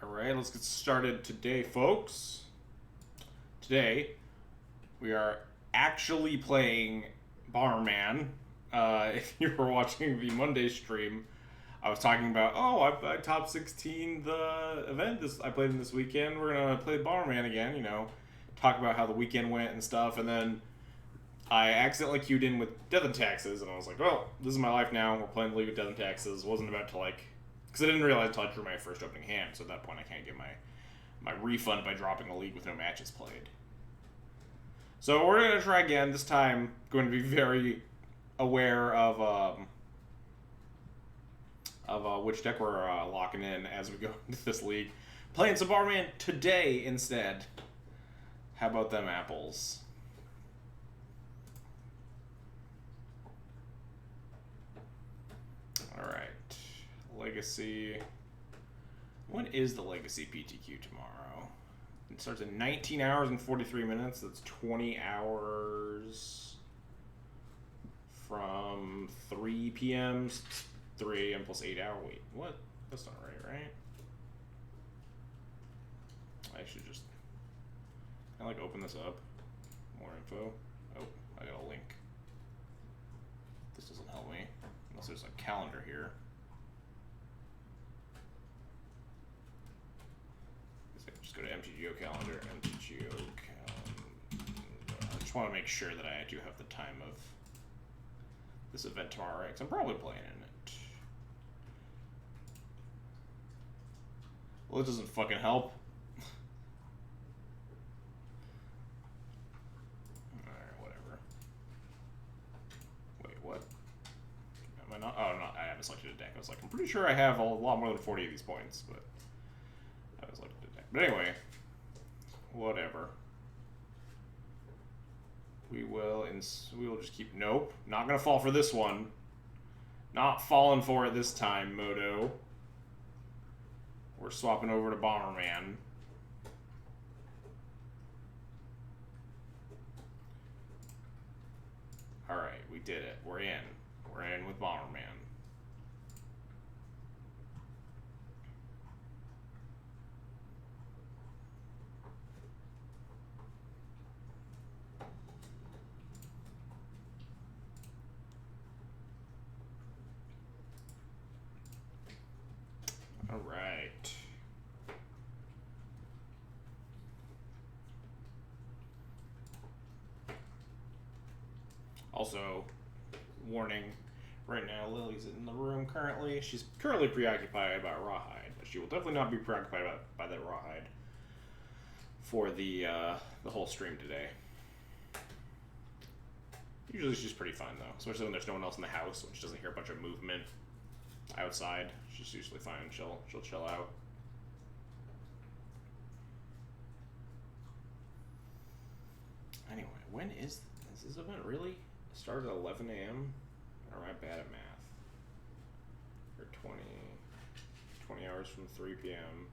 Alright, let's get started today, folks. Today, we are actually playing Bomberman. If you were watching the Monday stream, I was talking about, I top 16 the event I played in this weekend. We're gonna play Bomberman again, talk about how the weekend went and stuff, and then I accidentally queued in with Death and Taxes, and I was like, well, this is my life now. We're playing the League with Death and Taxes. Wasn't about to, because I didn't realize until I drew my first opening hand, so at that point I can't get my refund by dropping a league with no matches played. So we're going to try again. This time, going to be very aware of which deck we're locking in as we go into this league. Playing some Bomberman today instead. How about them apples? Alright. Legacy. When is the Legacy PTQ tomorrow? It starts in 19 hours and 43 minutes. That's 20 hours from 3 p.m. 3 a.m. plus 8 hour. Wait, what? That's not right? I should just open this up. More info. Oh, I got a link. This doesn't help me. Unless there's a calendar here. Just go to MTGO calendar, MTGO calendar. I just want to make sure that I do have the time of this event tomorrow, right? Because I'm probably playing in it. Well, it doesn't fucking help. Alright, whatever. Wait, what? Am I not? Oh, no, I haven't selected a deck. I was like, I'm pretty sure I have a lot more than 40 of these points, but I haven't selected a deck. But anyway, whatever. We will just keep. Nope, not gonna fall for this one. Not falling for it this time, Moto. We're swapping over to Bomberman. All right, we did it. We're in. We're in with Bomberman. All right. Also, warning, right now Lily's in the room currently. She's currently preoccupied by Rawhide, but she will definitely not be preoccupied by that Rawhide for the whole stream today. Usually she's pretty fun though, especially when there's no one else in the house, when she doesn't hear a bunch of movement outside. She's usually fine. She'll chill out. Anyway, when is this event really? It started at 11 a.m. Or am I bad at math? Or 20 hours from 3 p.m.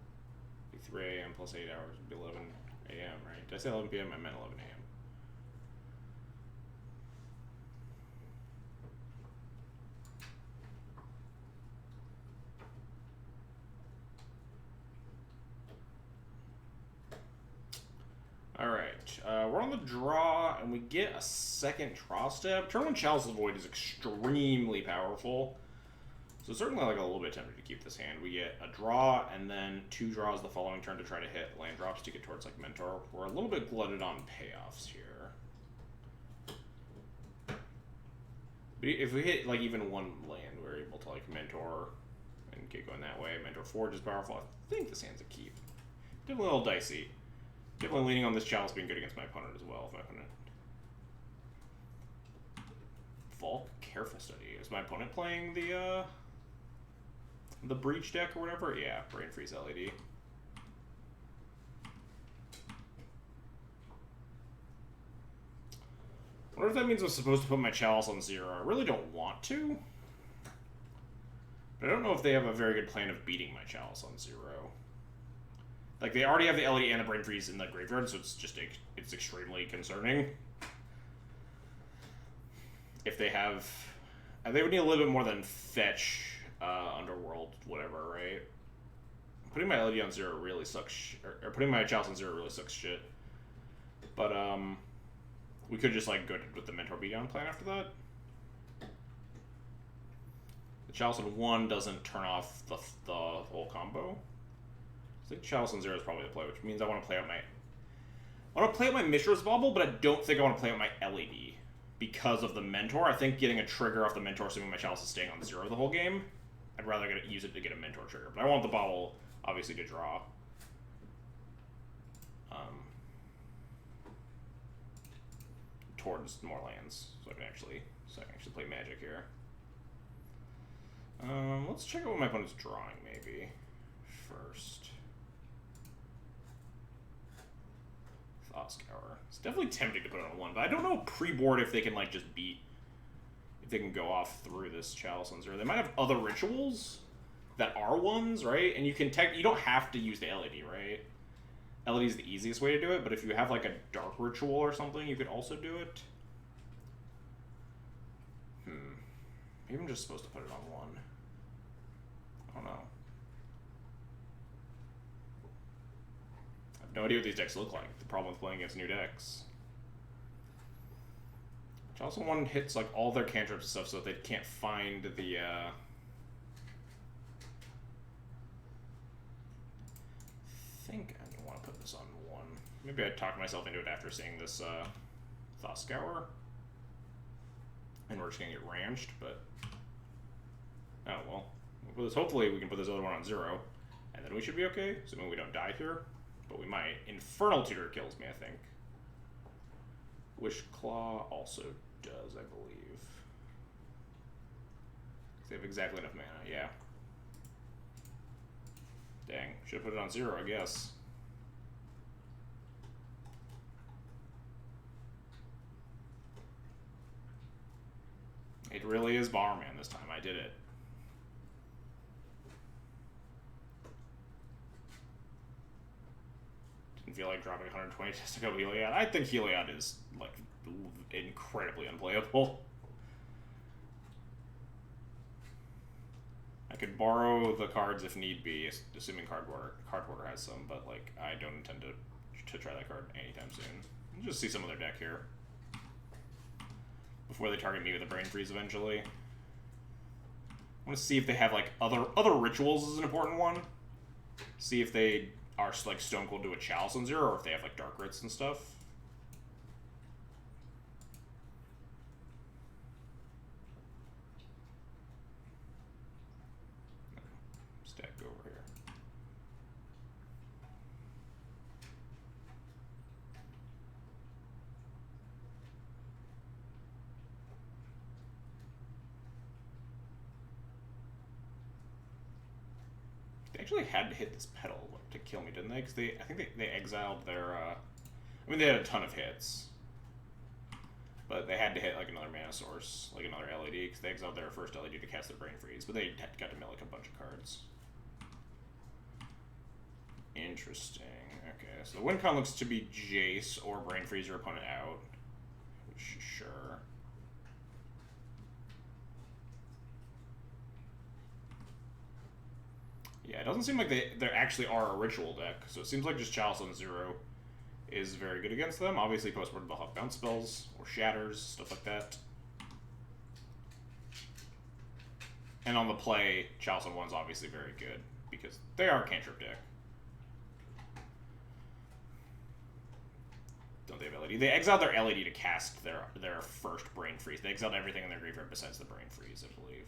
Be 3 a.m. plus 8 hours would be 11 a.m. Right? Did I say 11 p.m.? I meant 11 a.m. Alright, we're on the draw, and we get a second draw step. Turn 1 Chalice of the Void is extremely powerful, so certainly a little bit tempted to keep this hand. We get a draw, and then 2 draws the following turn to try to hit land drops to get towards Mentor. We're a little bit glutted on payoffs here. But if we hit even one land, we're able to Mentor and get going that way. Mentor Forge is powerful. I think this hand's a keep. Definitely a little dicey. Definitely leaning on this Chalice being good against my opponent as well. If my opponent... Volk Careful Study. Is my opponent playing the Breach deck or whatever? Yeah, Brain Freeze LED. I wonder if that means I'm supposed to put my Chalice on 0. I really don't want to. But I don't know if they have a very good plan of beating my Chalice on 0. They already have the LED and the Brain Freeze in the graveyard, so it's extremely concerning. If they have... They would need a little bit more than fetch, Underworld, whatever, right? putting my LED on 0 really sucks, or putting my Chalice on 0 really sucks shit. But, we could just, like, go with the Mentor Beatdown plan after that. The Chalice on 1 doesn't turn off the whole combo. I think Chalice on 0 is probably the play, which means I want to play out my Mishra's Bauble, but I don't think I want to play out my LED because of the Mentor. I think getting a trigger off the Mentor, assuming my Chalice is staying on 0 the whole game, I'd rather use it to get a Mentor trigger. But I want the Bauble, obviously, to draw. Towards more lands, so I can actually play Magic here. Let's check out what my opponent's drawing, maybe, first. Thought Scour. It's definitely tempting to put it on 1, but I don't know pre-board if they can, like, just beat... If they can go off through this Chalice on 0. They might have other rituals that are 1s, right? And you can you don't have to use the LED, right? LED is the easiest way to do it, but if you have, like, a dark ritual or something, you could also do it. Maybe I'm just supposed to put it on 1. I don't know. I have no idea what these decks look like. The problem with playing against new decks. Chalice on 1 hits, like, all their cantrips and stuff so that they can't find the, I think I want to put this on 1. Maybe I talked myself into it after seeing this Thought Scour. And we're just going to get ranched, but... Oh, well. Hopefully we can put this other one on 0, and then we should be okay, assuming we don't die here. But we might. Infernal Tutor kills me, I think. Wish Claw also does, I believe. They have exactly enough mana, yeah. Dang, should have put it on 0, I guess. It really is Bomberman this time, I did it. Didn't feel like dropping 120 just to go Heliod. I think Heliod is, like, incredibly unplayable. I could borrow the cards if need be, assuming Card Hoarder has some, but, like, I don't intend to try that card anytime soon. Let's just see some of their deck here before they target me with a Brain Freeze eventually. I want to see if they have, like, other rituals is an important one. See if they are, like, Stone Cold to a Chalice on 0, or if they have, like, Dark Rits and stuff. Stack over here. They actually had to hit this pedal to kill me, didn't they? Because I think they exiled their, I mean, they had a ton of hits. But they had to hit, like, another mana source, like another LED, because they exiled their first LED to cast their Brain Freeze. But they got to mill, like, a bunch of cards. Interesting. Okay, so the win con looks to be Jace or Brain Freeze your opponent out. Sure. Yeah, it doesn't seem like there actually are a ritual deck, so it seems like just Chalice on 0 is very good against them. Obviously, post-board they'll have bounce spells or shatters, stuff like that. And on the play, Chalice on 1 is obviously very good because they are a cantrip deck. Don't they have LED? They exiled their LED to cast their first Brain Freeze. They exiled everything in their graveyard besides the Brain Freeze, I believe.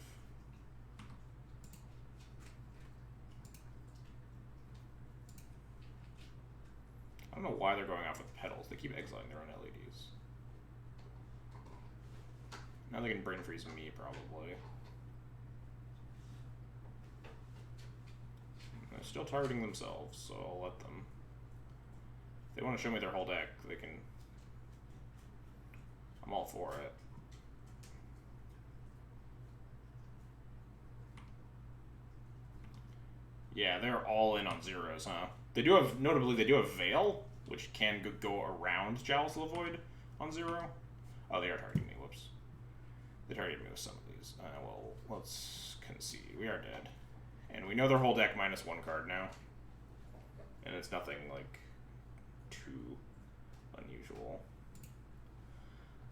I don't know why they're going off with pedals. They keep exiling their own LEDs. Now they can Brain Freeze me, probably. They're still targeting themselves, so I'll let them. If they want to show me their whole deck, they can. I'm all for it. Yeah, they're all in on 0s, huh? They do have, notably, they do have Veil, which can go around Chalice of the Void on 0. Oh, they are targeting me, whoops. They targeted me with some of these. Well, let's concede. We are dead. And we know their whole deck minus 1 card now. And it's nothing, like, too unusual.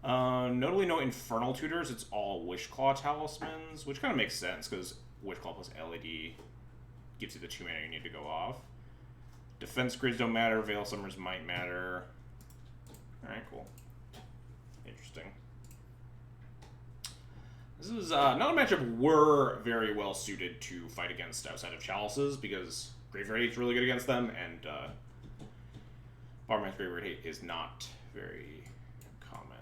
Notably no Infernal Tutors, it's all Wishclaw Talismans, which kind of makes sense, because Wishclaw plus LED gives you the 2 mana you need to go off. Defense grids don't matter, Veil Summers might matter. Alright, cool. Interesting. This is not a matchup we're very well suited to fight against outside of Chalices, because Graveyard Hate is really good against them, and Bomberman's Graveyard Hate is not very common.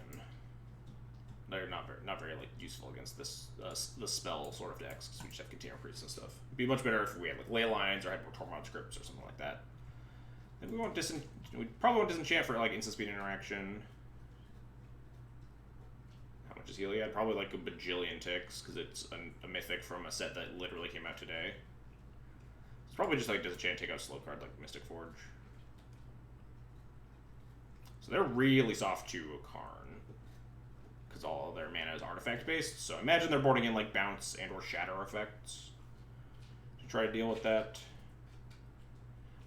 They're not very like useful against this the spell sort of decks, because we just have Container Priests and stuff. It'd be much better if we had like Ley Lines or had more Tormod Scripts or something like that. And we probably won't Disenchant for like instant speed interaction. How much is Heliod? Probably like a bajillion ticks, because it's a mythic from a set that literally came out today. It's probably just like Disenchant, take out a slow card like Mystic Forge. So they're really soft to a Karn, because all of their mana is artifact based. So imagine they're boarding in like bounce and or shatter effects to try to deal with that.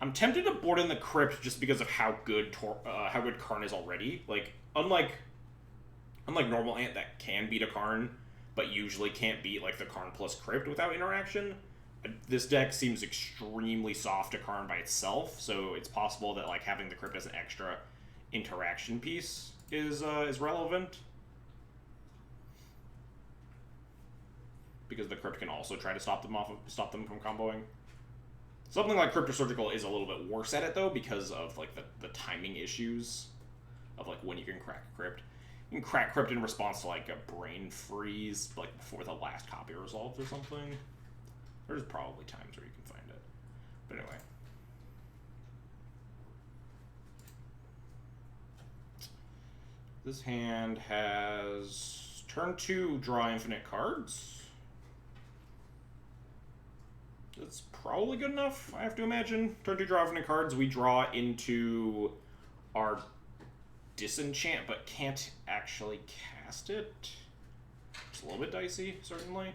I'm tempted to board in the Crypt just because of how good Karn is already. Like unlike normal Ant that can beat a Karn, but usually can't beat like the Karn plus Crypt without interaction. This deck seems extremely soft to Karn by itself, so it's possible that like having the Crypt as an extra interaction piece is relevant, because the Crypt can also try to stop them from comboing. Something like Cryptosurgical is a little bit worse at it though, because of like the timing issues of like when you can crack Crypt. You can crack Crypt in response to like a brain freeze, like before the last copy resolves or something. There's probably times where you can find it, but anyway. This hand has turn 2, draw infinite cards. That's probably good enough, I have to imagine. Turn 2, draw infinite cards. We draw into our Disenchant, but can't actually cast it. It's a little bit dicey, certainly.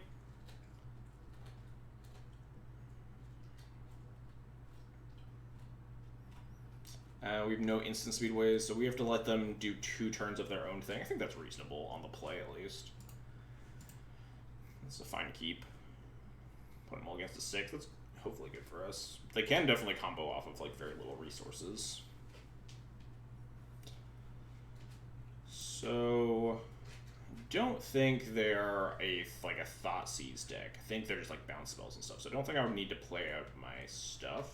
We have no instant speedways, so we have to let them do 2 turns of their own thing. I think that's reasonable on the play, at least. That's a fine keep. Put them all against a 6. That's hopefully good for us. They can definitely combo off of like very little resources. So, I don't think they're a Thoughtseize deck. I think they're just like bounce spells and stuff. So I don't think I would need to play out my stuff.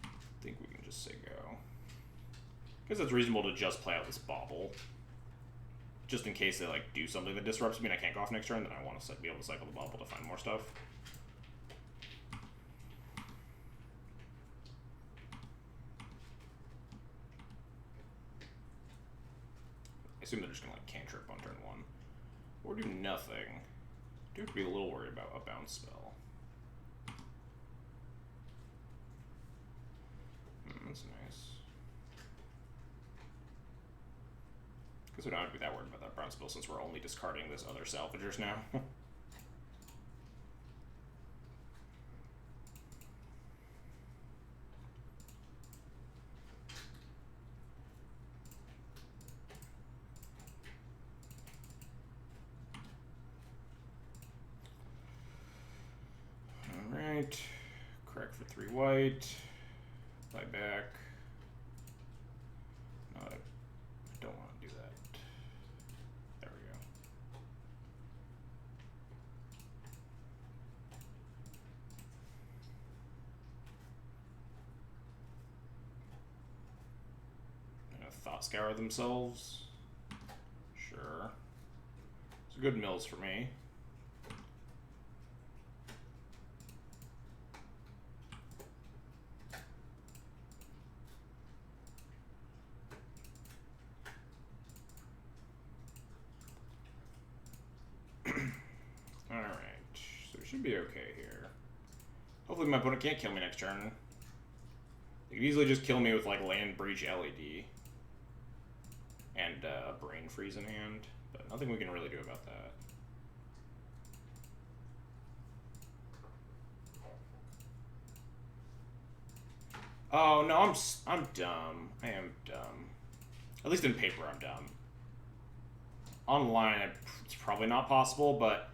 I think we can just say go. I guess it's reasonable to just play out this Bauble, just in case they like do something that disrupts me and I can't go off next turn. Then I want to be able to cycle the Bauble to find more stuff. I assume they're just gonna like cantrip on turn 1, or do nothing. Do have to be a little worried about a bounce spell. That's nice. Guess we don't have to be that worried about that bounce spell since we're only discarding this other salvagers now. Alright. Crack for 3 white. Buy back. No, I don't want to do that. There we go. Thought Scour themselves. Sure. It's good mills for me. Should be okay here. Hopefully my opponent can't kill me next turn. They could easily just kill me with like Land Breach LED and Brain Freeze in hand, but nothing we can really do about that. Oh no, I'm dumb. I am dumb. At least in paper, I'm dumb. Online, it's probably not possible, but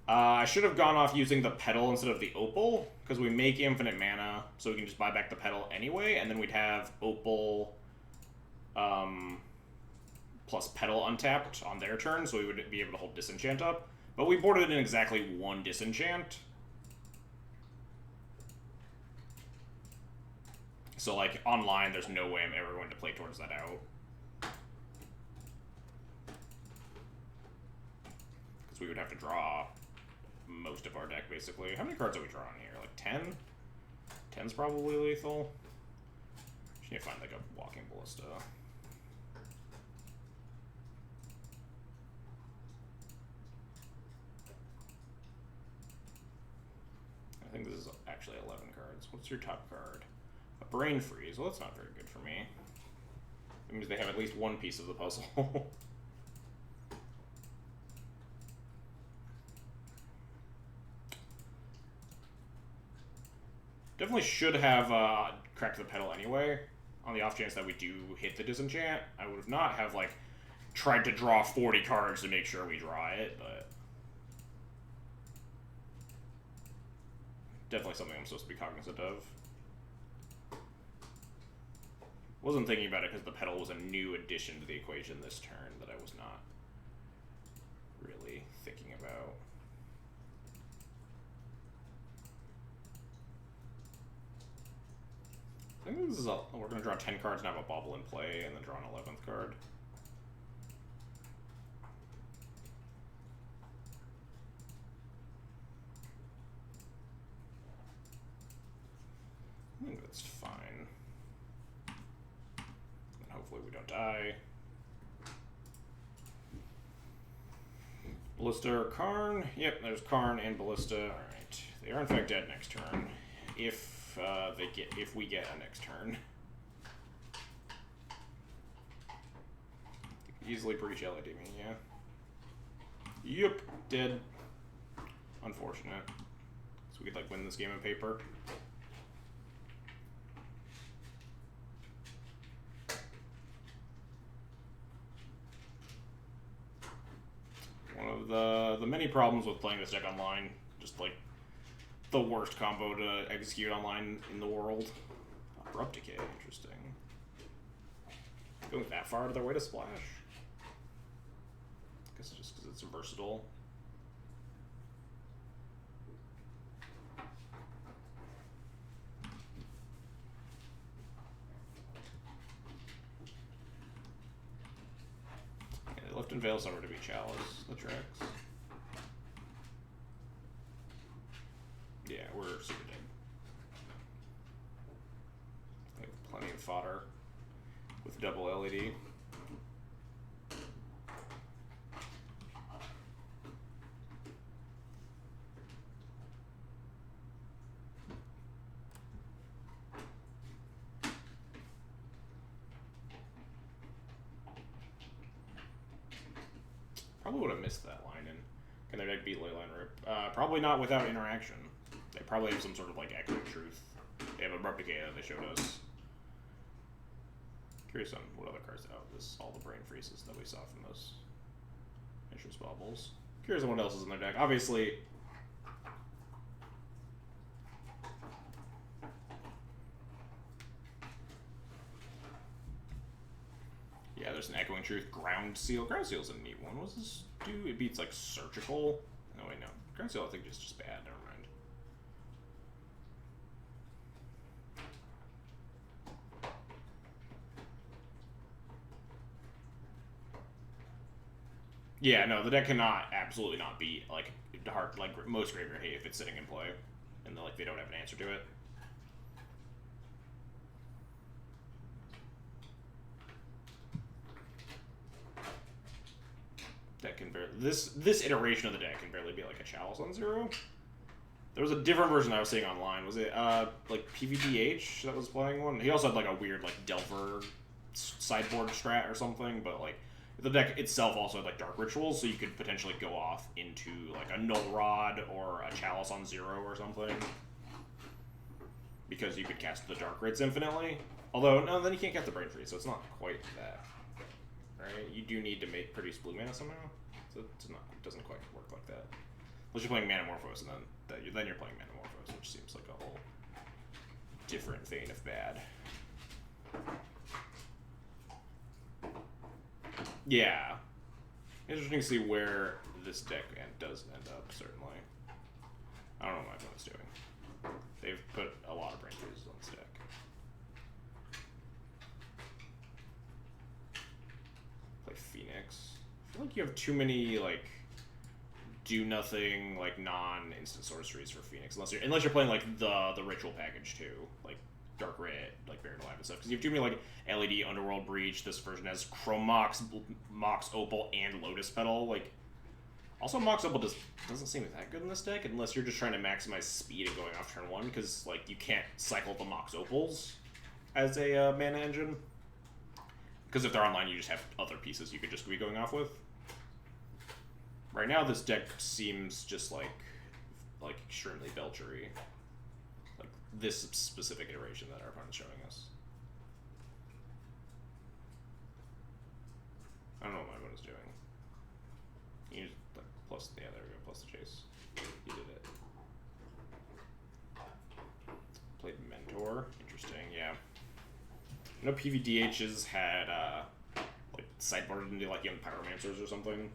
I should have gone off using the petal instead of the opal, because we make infinite mana, so we can just buy back the petal anyway, and then we'd have opal plus petal untapped on their turn, so we would be able to hold disenchant up. But we boarded in exactly one disenchant. So, like, online, there's no way I'm ever going to play towards that out. Because we would have to draw most of our deck, basically. How many cards are we drawing here? Like 10? 10's probably lethal. Just need to find, like, a walking ballista. I think this is actually 11 cards. What's your top card? A brain freeze. Well, that's not very good for me. That means they have at least one piece of the puzzle. Definitely should have cracked the petal anyway, on the off chance that we do hit the disenchant. I would have not have, like, tried to draw 40 cards to make sure we draw it, but definitely something I'm supposed to be cognizant of. Wasn't thinking about it because the petal was a new addition to the equation this turn that I was not really thinking about. I think this is we're going to draw 10 cards and have a bauble in play and then draw an 11th card. I think that's fine. And hopefully we don't die. Ballista or Karn? Yep, there's Karn and Ballista. Alright. They are in fact dead next turn. If we get a next turn. Easily breach LED me, yeah. Yep, dead. Unfortunate. So we could, like, win this game of paper. One of the many problems with playing this deck online, just, like, the worst combo to execute online in the world. Abrupt Decay, interesting. Going that far out of their way to splash? I guess just because it's versatile. Yeah, they left in Veil somewhere to be Chalice. The tracks. Yeah, we're super dead. We have plenty of fodder with double LED. Probably would have missed that line in. Can their deck beat Leyline Rip? Probably not without interaction. They probably have some sort of, like, echoing truth. They have Abrupt Decay that they showed us. Curious on what other cards out. This all the brain freezes that we saw from those entrance baubles. Curious on what else is in their deck. Obviously, yeah, there's an Echoing Truth. Ground Seal. Ground Seal's a neat one. What does this do? It beats, like, Surgical. No, wait, no. Ground Seal, I think, is just bad. Never mind. Yeah, no, the deck cannot absolutely not beat, like, hard, like, most Graveyard Hate if it's sitting in play, and like they don't have an answer to it. That can barely, this iteration of the deck can barely be like a Chalice on 0. There was a different version I was seeing online. Was it like PvDH that was playing one? He also had, like, a weird, like, Delver sideboard strat or something, but, like, the deck itself also had, like, Dark Rituals, so you could potentially go off into, like, a Null Rod or a Chalice on 0 or something. because you could cast the Dark Rates infinitely. Although, no, then you can't cast the Brain Freeze, so it's not quite that. Right? You do need to make produce blue mana somehow, so it doesn't quite work like that. Unless you're playing Manamorphose, and then you're playing Manamorphose, which seems like a whole different vein of bad. Yeah. Interesting to see where this deck does end up, certainly. I don't know what my opponent's doing. They've put a lot of Brain Freezes on this deck. Play Phoenix. I feel like you have too many, like, do-nothing, like, non-instant sorceries for Phoenix. Unless you're playing, like, the Ritual package, too. Like, Dark Red, like, Buried Alive and stuff. Because you have too many, like, LED, Underworld Breach. This version has Chrome Mox, Mox Opal, and Lotus Petal. Like, also, Mox Opal doesn't seem that good in this deck, unless you're just trying to maximize speed and going off turn 1, because, like, you can't cycle the Mox Opals as a mana engine. Because if they're online, you just have other pieces you could just be going off with. Right now, this deck seems just like extremely Belchery. Like this specific iteration that our opponent's showing us. I don't know what my opponent's doing. You just, like, plus, yeah, there we go, plus the chase. He did it. Played Mentor. Interesting, yeah. I know PVDHs had, like, sideboarded into, like, Young Pyromancers or something.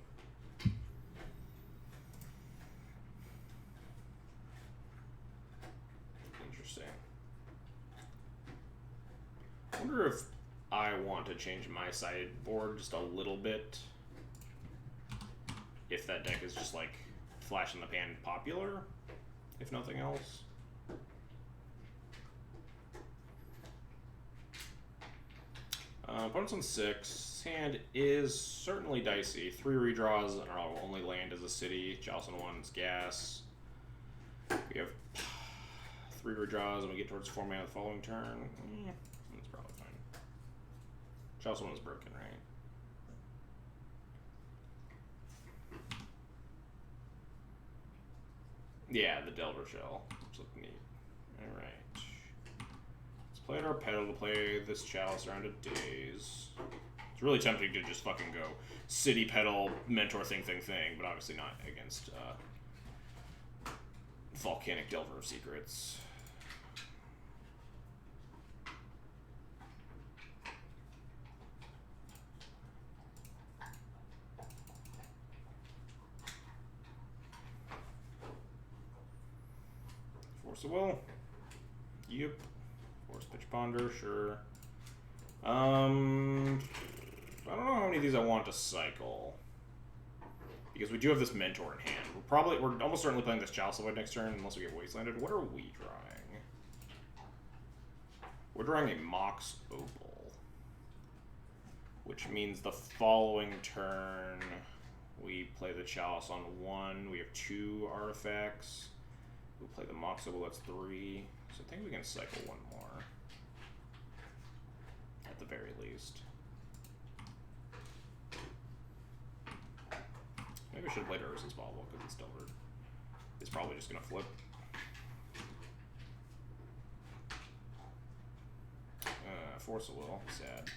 Interesting. I wonder if I want to change my sideboard just a little bit. If that deck is just, like, flash in the pan popular, if nothing else. Opponent's on 6. Hand is certainly dicey. 3 redraws, and our only land is a city. Chalice on 1 is gas. We have 3 redraws, and we get towards 4 mana the following turn. That's probably fine. Chalice on 1 is broken, right? Yeah, the Delver Shell. Looks like neat. Alright. Let's play our pedal to play this Chalice around a daze. It's really tempting to just fucking go City Pedal, Mentor thing, but obviously not against Volcanic Delver of Secrets. Force of Will. Yep. Force Pitch Ponder, sure. I don't know how many of these I want to cycle. Because we do have this Mentor in hand. We're almost certainly playing this Chalice Void next turn, unless we get Wastelanded. What are we drawing? We're drawing a Mox Opal. Which means the following turn, we play the Chalice on 1. We have 2 artifacts. We play the Mox Opal, that's 3. So I think we can cycle 1 more. At the very least. Maybe we should have played Urza's Bauble because it's Delvered. It's probably just going to flip. Force of Will, sad.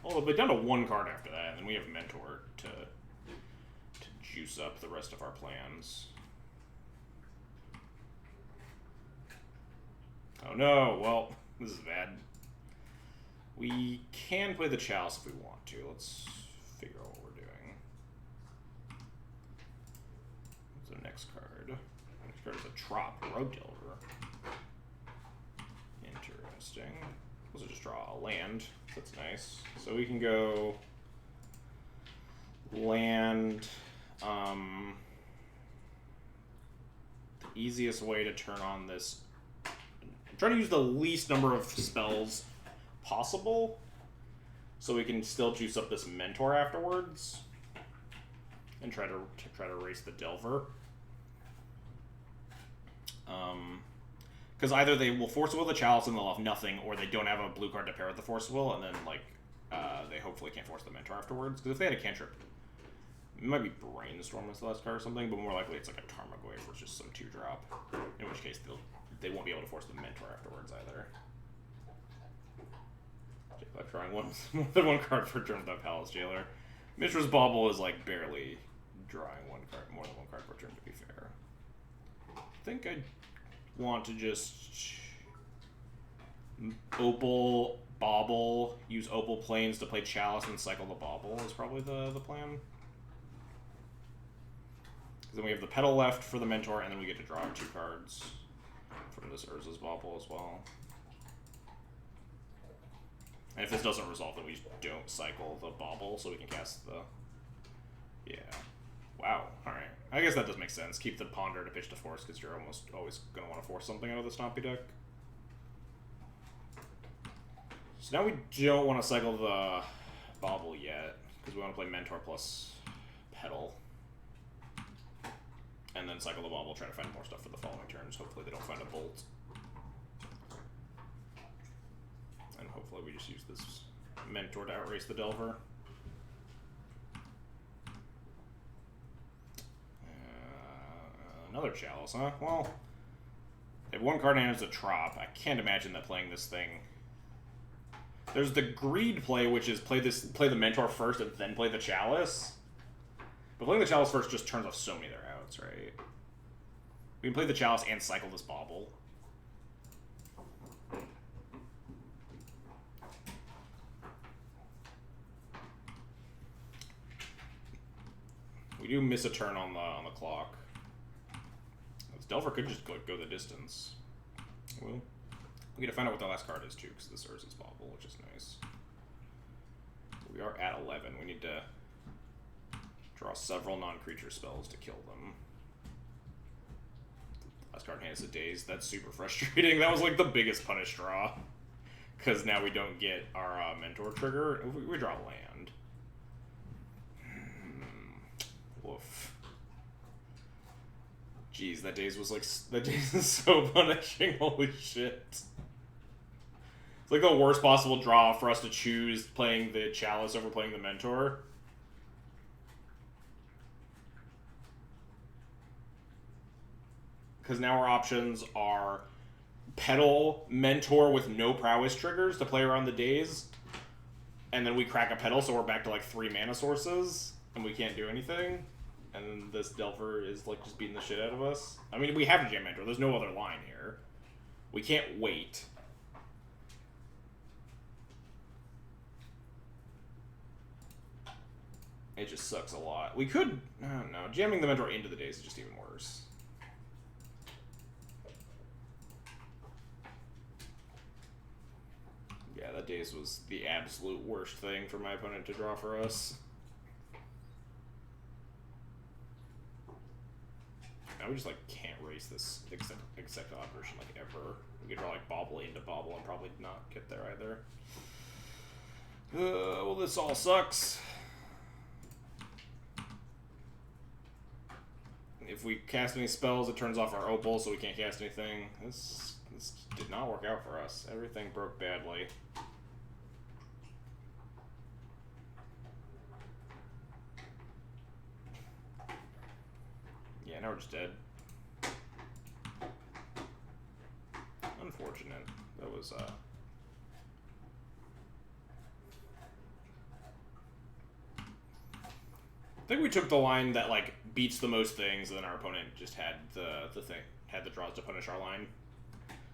Oh, we'll be down to 1 card after that, and then we have Mentor to juice up the rest of our plans. Oh no, well, this is bad. We can play the Chalice if we want to. Let's figure out what we're doing. What's the next card? The next card is a Trop, Road Delver. Interesting. Let's just draw a land. That's nice. So we can go land. The easiest way to turn on this. I'm trying to use the least number of spells possible, so we can still juice up this Mentor afterwards, and try to erase the Delver. Because either they will Force Will the Chalice and they'll have nothing, or they don't have a blue card to pair with the Force Will, and then like they hopefully can't force the Mentor afterwards. Because if they had a cantrip, it might be Brainstorm as the last card or something, but more likely it's like a Tarmogoyf, or it's just some 2-drop. In which case they'll they won't be able to force the Mentor afterwards either. Like drawing more than one card per turn without Palace Jailer. Mishra's Bauble is like barely drawing more than one card per turn, to be fair. I think I want to just Opal, Bauble, use Opal Plains to play Chalice and cycle the Bauble is probably the plan. Because then we have the Petal left for the Mentor, and then we get to draw 2 cards from this Urza's Bauble as well. And if this doesn't resolve, then we just don't cycle the Bauble, so we can cast the... Yeah. Wow. Alright. I guess that does make sense. Keep the Ponder to pitch to force, because you're almost always going to want to force something out of the Stompy deck. So now we don't want to cycle the Bauble yet, because we want to play Mentor plus Petal. And then cycle the Bauble, try to find more stuff for the following turns. Hopefully they don't find a Bolt. And hopefully we just use this Mentor to outrace the Delver. Another Chalice, huh? Well, if one card hand is a Trop, I can't imagine that playing this thing... There's the Greed play, which is play the Mentor first and then play the Chalice. But playing the Chalice first just turns off so many of their outs, right? We can play the Chalice and cycle this Bauble. We do miss a turn on the clock. This Delver could just go the distance. Well, we get to find out what the last card is too, because this Urza's Bauble, which is nice. We are at 11. We need to draw several non-creature spells to kill them. Last card in hand is a Daze. That's super frustrating. That was like the biggest punish draw, because now we don't get our Mentor trigger. We draw land. Woof. Jeez, that Daze was like... That Daze is so punishing. Holy shit. It's like the worst possible draw for us to choose playing the Chalice over playing the Mentor. Because now our options are Petal, Mentor with no Prowess triggers to play around the Daze. And then we crack a Petal, so we're back to like 3 mana sources. And we can't do anything. And then this Delver is like just beating the shit out of us. I mean, we have a Jam Mentor. There's no other line here. We can't wait. It just sucks a lot. We could... I don't know. Jamming the Mentor into the Daze is just even worse. Yeah, that Daze was the absolute worst thing for my opponent to draw for us. Now we just, like, can't race this except operation, like, ever. We could draw, like, Bauble into Bauble and probably not get there either. Well, this all sucks. If we cast any spells, it turns off our Opal, so we can't cast anything. This did not work out for us. Everything broke badly. Yeah, now we're just dead. Unfortunate. That was, I think we took the line that, like, beats the most things, and then our opponent just had the draws to punish our line.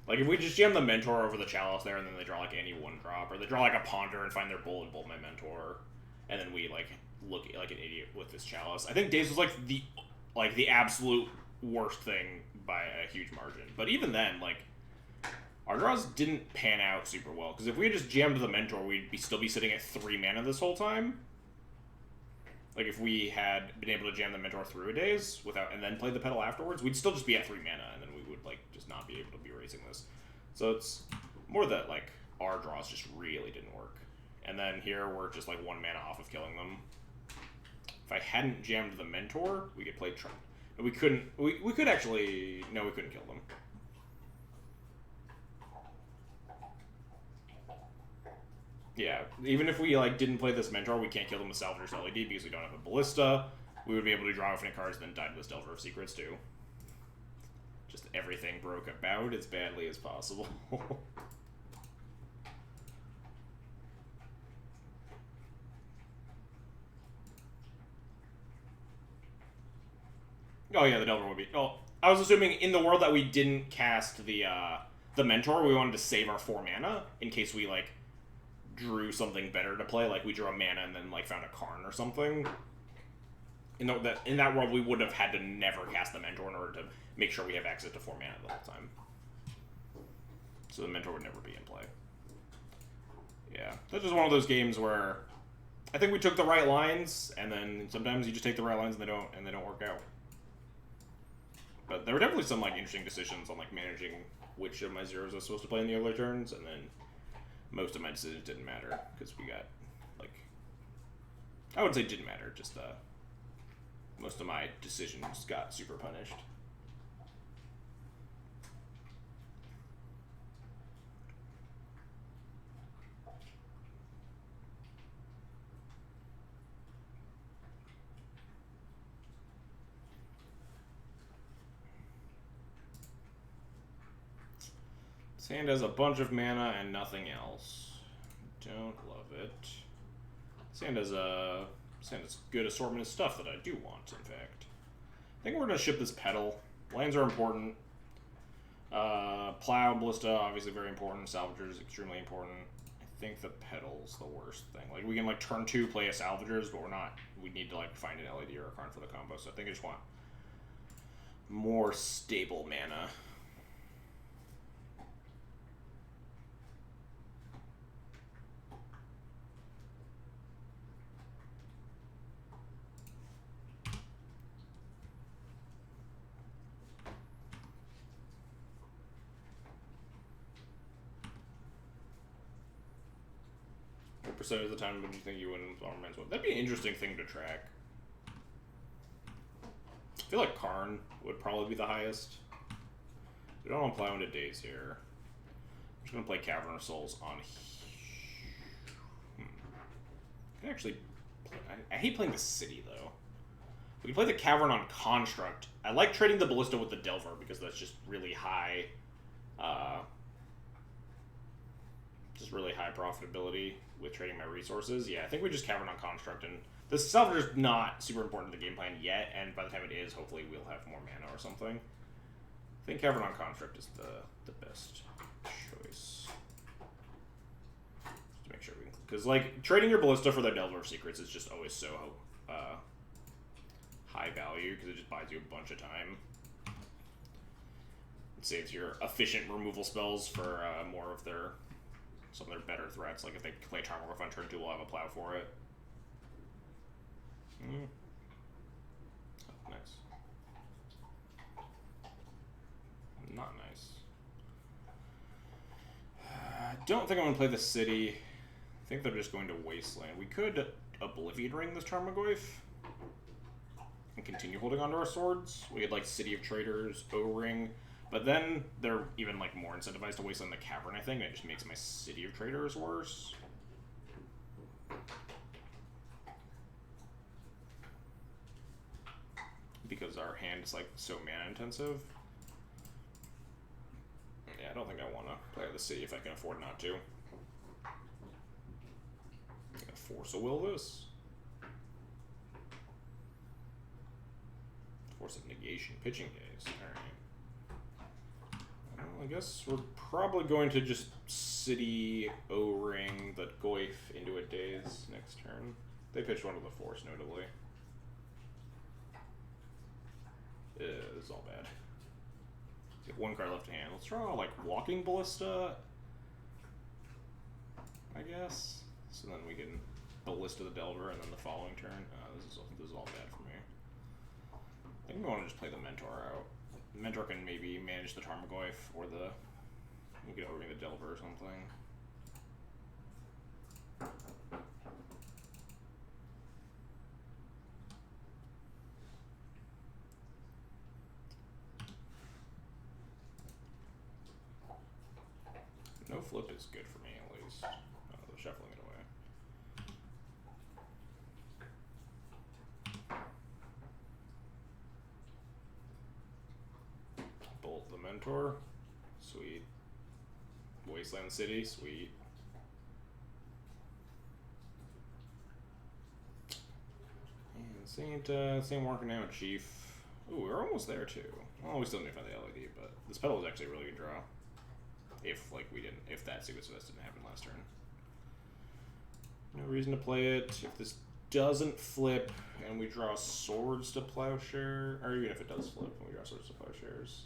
Like, if we just jam the Mentor over the Chalice there, and then they draw, like, any 1-drop, or they draw, like, a Ponder and find their Bull and Bolt my Mentor, and then we, like, look like an idiot with this Chalice. I think Daze was, like, the absolute worst thing by a huge margin. But even then, like, our draws didn't pan out super well, because if we had just jammed the Mentor, we'd still be sitting at 3 mana this whole time. Like, if we had been able to jam the Mentor through a Daze and then play the Petal afterwards, we'd still just be at 3 mana, and then we would, like, just not be able to be racing this. So it's more that, like, our draws just really didn't work. And then here, we're just, like, 1 mana off of killing them. If I hadn't jammed the Mentor, we could play Trump. We couldn't... We could actually... No, we couldn't kill them. Yeah, even if we, like, didn't play this Mentor, we can't kill them with Salvager's LED because we don't have a Ballista. We would be able to draw infinite cards and then die to this Delver of Secrets, too. Just everything broke about as badly as possible. Oh yeah, the Delver would be. Oh, I was assuming in the world that we didn't cast the Mentor, we wanted to save our 4 mana in case we like drew something better to play, like we drew a mana and then like found a Karn or something. In that world, we would have had to never cast the Mentor in order to make sure we have access to 4 mana the whole time. So the Mentor would never be in play. Yeah, that's just one of those games where I think we took the right lines, and then sometimes you just take the right lines and they don't work out. But there were definitely some like interesting decisions on like managing which of my zeros I was supposed to play in the early turns, and then most of my decisions didn't matter because we got like, I would say didn't matter, just most of my decisions got super punished. Sand has a bunch of mana and nothing else. Don't love it. Sand has a good assortment of stuff that I do want, in fact. I think we're going to ship this Petal. Lands are important. Plow, Ballista, obviously very important. Salvagers is extremely important. I think the Petal's the worst thing. Like, we can, like, turn 2, play a Salvagers, but we're not... We need to, like, find an LED or a Karn for the combo, so I think I just want more stable mana. Percentage of the time would you think you win Bomberman's one? That'd be an interesting thing to track. I feel like Karn would probably be the highest. We don't want to play into Days here. I'm just going to play Cavern of Souls on I can actually play, I hate playing the City, though. We can play the Cavern on Construct. I like trading the Ballista with the Delver because that's just really high... just really high profitability with trading my resources. Yeah, I think we just Cavern on Construct, and the Salvager's not super important to the game plan yet, and by the time it is, hopefully we'll have more mana or something. I think Cavern on Construct is the best choice. Just to make sure we can... Because, like, trading your Ballista for the Delver Secrets is just always so high value, because it just buys you a bunch of time. It saves your efficient removal spells for more of their... some of their better threats, like if they play Tarmogoyf on turn 2, we'll have a plow for it. Oh, nice. Not nice. I don't think I'm going to play the City. I think they're just going to Wasteland. We could Oblivion Ring this Tarmogoyf and continue holding onto our swords. We had like City of Traders, O-Ring. But then they're even like more incentivized to wasteland the Cavern, I think, and it just makes my City of Traders worse. Because our hand is like so mana intensive. Yeah, I don't think I want to play the City if I can afford not to. I'm gonna Force a Will this. Force of Negation, Pitching Days. Alright. I guess we're probably going to just City O-Ring the Goyf into a Daze next turn. They pitched one with a Force, notably. This is all bad. Get 1 card left in hand. Let's draw, like, Walking Ballista, I guess. So then we can Ballista the Delver, and then the following turn. This is all bad for me. I think we want to just play the Mentor out. The Mentor can maybe manage the Tarmogoyf, or we could overring the Delver or something. No flip is good for me, at least. They're shuffling it away. Bolt the Mentor. Sweet. Wasteland City. Sweet. And this ain't working out, Chief. Ooh, we're almost there, too. Well, we still need to find the LED, but this pedal is actually a really good draw. If that Sequence Fest didn't happen last turn. No reason to play it. If this doesn't flip and we draw Swords to Plowshare, or even if it does flip and we draw Swords to Plowshares.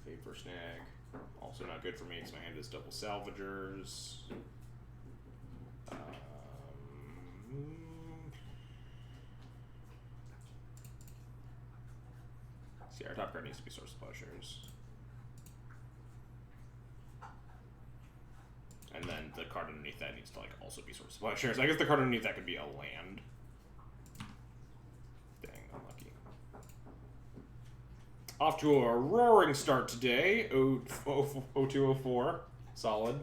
Vapor Snag. Also not good for me because my hand is double Salvagers. See, our top card needs to be Swords to Plowshares. And then the card underneath that needs to like also be Swords to Plowshares. I guess the card underneath that could be a land. Dang, unlucky. Off to a roaring start today. 0204. Solid.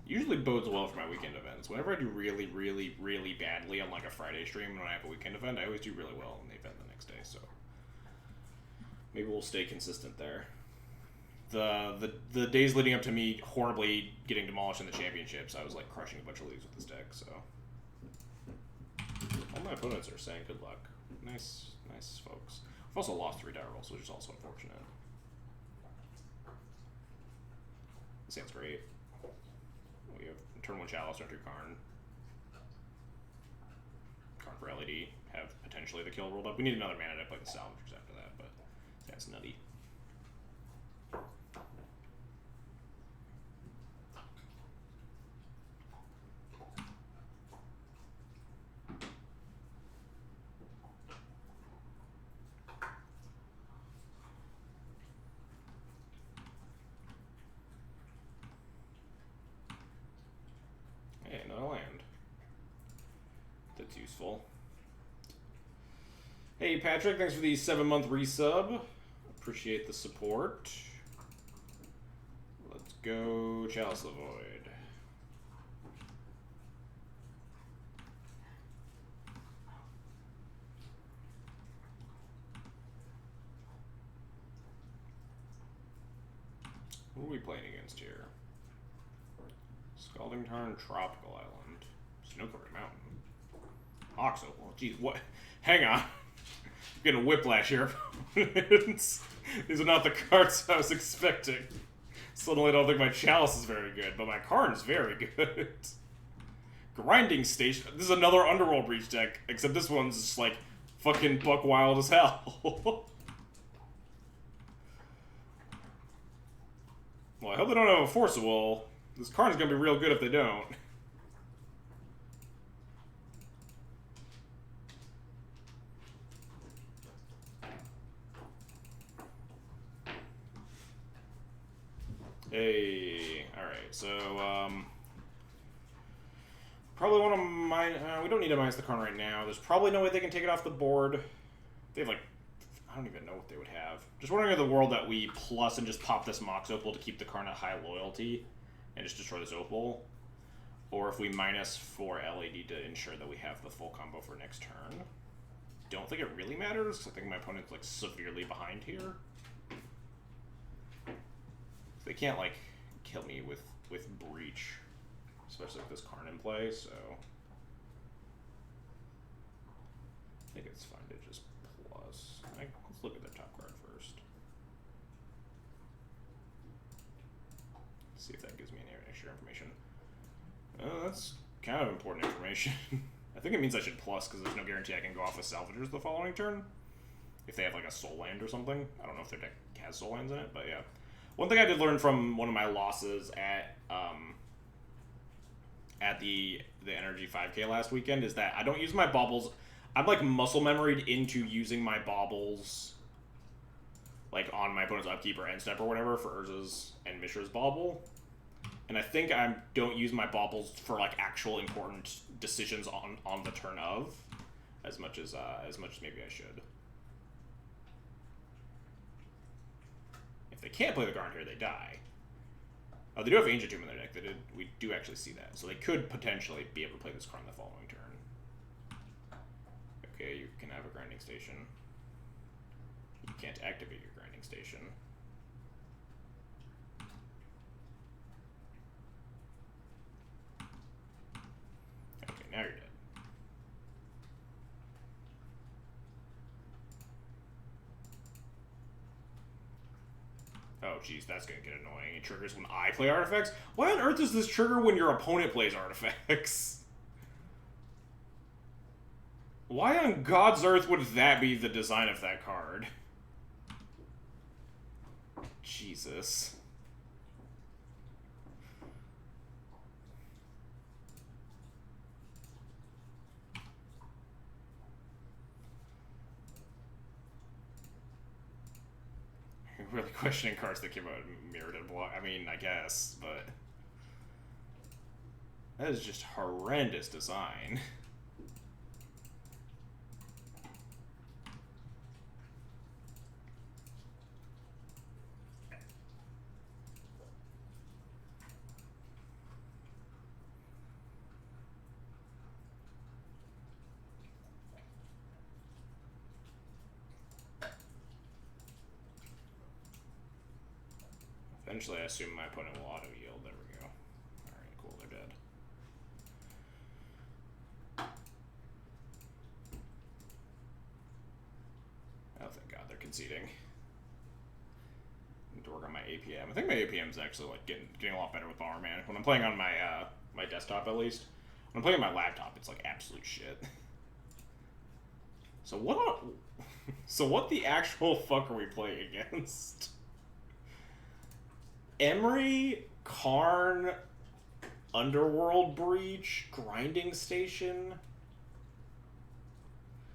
Usually bodes well for my weekend events. Whenever I do really, really, really badly on like a Friday stream when I have a weekend event, I always do really well in the event the next day, so maybe we'll stay consistent there. The days leading up to me horribly getting demolished in the championships, I was like crushing a bunch of leagues with this deck, so all my opponents are saying good luck. Nice folks. I've also lost 3 die rolls, which is also unfortunate. This hand's great. We have turn 1 Chalice, turn 2 Karn. Karn for LED, have potentially the kill rolled up. We need another mana to play the Salvagers after that, but that's nutty. Hey, another land. That's useful. Hey, Patrick, thanks for the 7-month resub. Appreciate the support. Let's go Chalice of the Void. Who are we playing against here? Scalding Tarn, Tropical Island, Snow-Covered Mountain, Oxopal. Geez, what? Hang on. I'm getting a whiplash here. These are not the cards I was expecting. Suddenly I don't think my Chalice is very good, but my Karn's very good. Grinding Station. This is another Underworld Breach deck, except this one's just like fucking buck wild as hell. Well, I hope they don't have a Force of Will. This Karn's gonna be real good if they don't. Hey, alright, so, probably want to mine, we don't need to minus the Karn right now. There's probably no way they can take it off the board. They have, like, I don't even know what they would have. Just wondering if the world that we plus and just pop this Mox Opal to keep the Karn at high loyalty and just destroy this Opal. Or if we minus 4 LED to ensure that we have the full combo for next turn. Don't think it really matters, because I think my opponent's, like, severely behind here. They can't, like, kill me with Breach, especially with this Karn in play, so I think it's fine to just plus. Let's look at the top card first. See if that gives me any extra information. Oh, that's kind of important information. I think it means I should plus, because there's no guarantee I can go off with Salvagers the following turn. If they have, like, a Soul Land or something. I don't know if their deck has Soul Lands in it, but yeah. One thing I did learn from one of my losses at the Energy 5K last weekend is that I don't use my baubles. I'm like muscle memoried into using my baubles like on my opponent's upkeep or end step or whatever for Urza's and Mishra's bauble. And I think I don't use my baubles for like actual important decisions on the turn of as much as maybe I should. If they can't play the Garn here, they die. Oh, they do have Ancient Tomb in their deck. We do actually see that. So they could potentially be able to play this card on the following turn. Okay, you can have a Grinding Station. You can't activate your Grinding Station. Okay, now you're dead. Oh, jeez, that's gonna get annoying. It triggers when I play artifacts? Why on earth does this trigger when your opponent plays artifacts? Why on God's earth would that be the design of that card? Jesus. Really questioning cards that came out mirrored and block. I mean, I guess, but that is just horrendous design. Eventually, I assume my opponent will auto-yield. There we go. Alright, cool, they're dead. Oh, thank God, they're conceding. I need to work on my APM. I think my APM is actually like getting a lot better with Bomberman. When I'm playing on my my desktop, at least. When I'm playing on my laptop, it's like absolute shit. So what the actual fuck are we playing against? Emery, Karn, Underworld Breach, Grinding Station.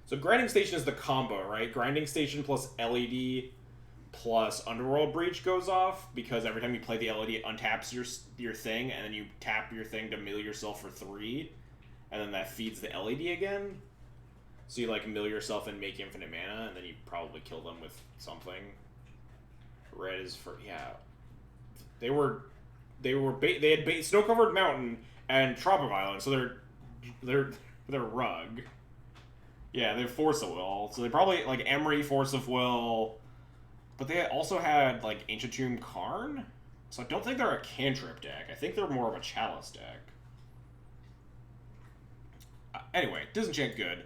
So Grinding Station is the combo, right? Grinding Station plus LED plus Underworld Breach goes off because every time you play the LED, it untaps your thing, and then you tap your thing to mill yourself for 3, and then that feeds the LED again. So you like mill yourself and make infinite mana, and then you probably kill them with something. Red is for They had Snow-Covered Mountain and Tropic Island, so they're Rug. Yeah, they have Force of Will, so they probably like Emery, Force of Will, but they also had like Ancient Tomb Karn, so I don't think they're a cantrip deck. I think they're more of a Chalice deck. Anyway, Disenchant good.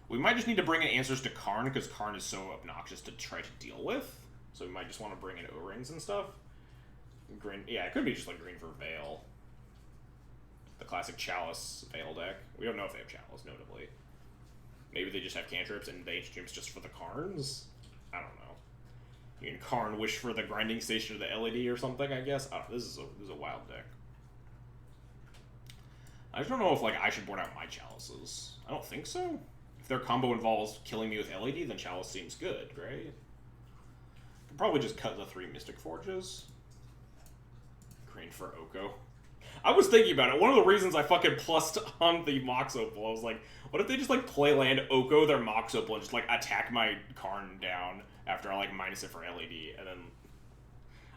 We might just need to bring in answers to Karn because Karn is so obnoxious to try to deal with. So we might just want to bring in O-Rings and stuff. Green, yeah, it could be just like green for Veil. The classic Chalice Veil deck. We don't know if they have Chalice, notably. Maybe they just have cantrips and the Ancient Tombs just for the Karns? I don't know. You can Karn wish for the Grinding Station or the LED or something, I guess. I don't know, this is a wild deck. I just don't know if like I should board out my Chalices. I don't think so. If their combo involves killing me with LED, then Chalice seems good, right? Probably just cut the 3 Mystic Forges. Green for Oko. I was thinking about it. One of the reasons I fucking plussed on the Mox Opal, I was like, what if they just like play land, Oko their Mox Opal, and just like attack my Karn down after I like minus it for LED, and then...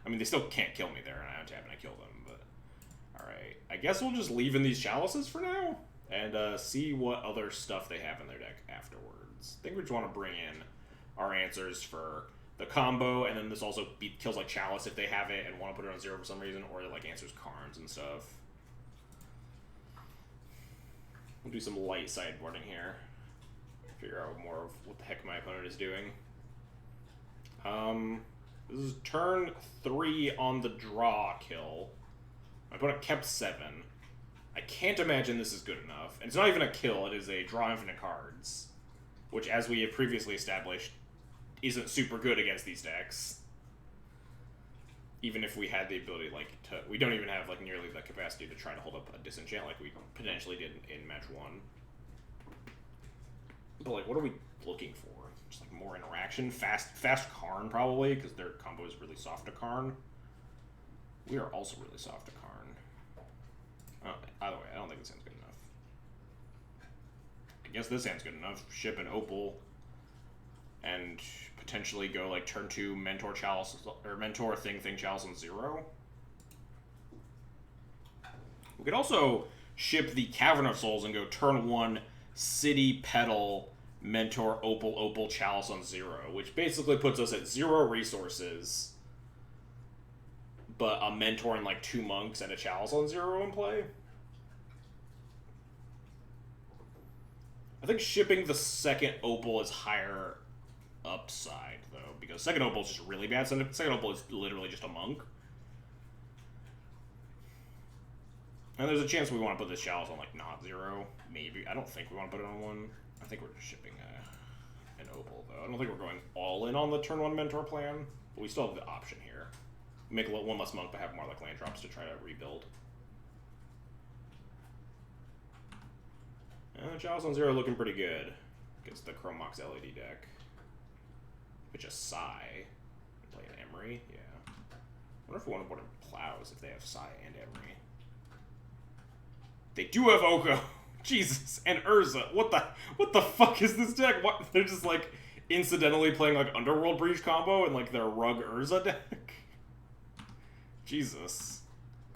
I mean, they still can't kill me there, and I untap and I kill them, but... Alright, I guess we'll just leave in these Chalices for now, and see what other stuff they have in their deck afterwards. I think we just want to bring in our answers for the combo, and then this also kills like Chalice if they have it and want to put it on 0 for some reason, or like answers Karns and stuff. We'll do some light sideboarding here. Figure out more of what the heck my opponent is doing. This is turn 3 on the draw kill. My opponent kept 7. I can't imagine this is good enough. And it's not even a kill, it is a draw infinite cards. Which, as we have previously established, isn't super good against these decks. Even if we had the ability, like, to... We don't even have, like, nearly the capacity to try to hold up a disenchant like we potentially did in match 1. But, like, what are we looking for? Just, like, more interaction? Fast Karn, probably, because their combo is really soft to Karn. We are also really soft to Karn. Oh, either way, I don't think this hand's good enough. I guess this hand's good enough. Ship an Opal. and potentially go like turn 2 Mentor Chalice or Mentor Thing Chalice on 0. We could also ship the Cavern of Souls and go turn 1 City Petal Mentor Opal Chalice on 0, which basically puts us at 0 resources, but a Mentor and like 2 monks and a Chalice on 0 in play. I think shipping the second Opal is higher upside, though, because second Opal is just really bad. Second Opal is literally just a monk. And there's a chance we want to put this Chalice on, like, not 0. Maybe. I don't think we want to put it on 1. I think we're just shipping an Opal, though. I don't think we're going all in on the turn 1 Mentor plan, but we still have the option here. Make 1 less monk, but have more, like, land drops to try to rebuild. Chalice on 0 looking pretty good against the Chromox LED deck. Which is Sai. Play an Emery, yeah. I wonder if we want to put in Plows if they have Sai and Emery. They do have Oko! Jesus, and Urza. What the fuck is this deck? What? They're just like incidentally playing like Underworld Breach combo and like their Rug Urza deck? Jesus.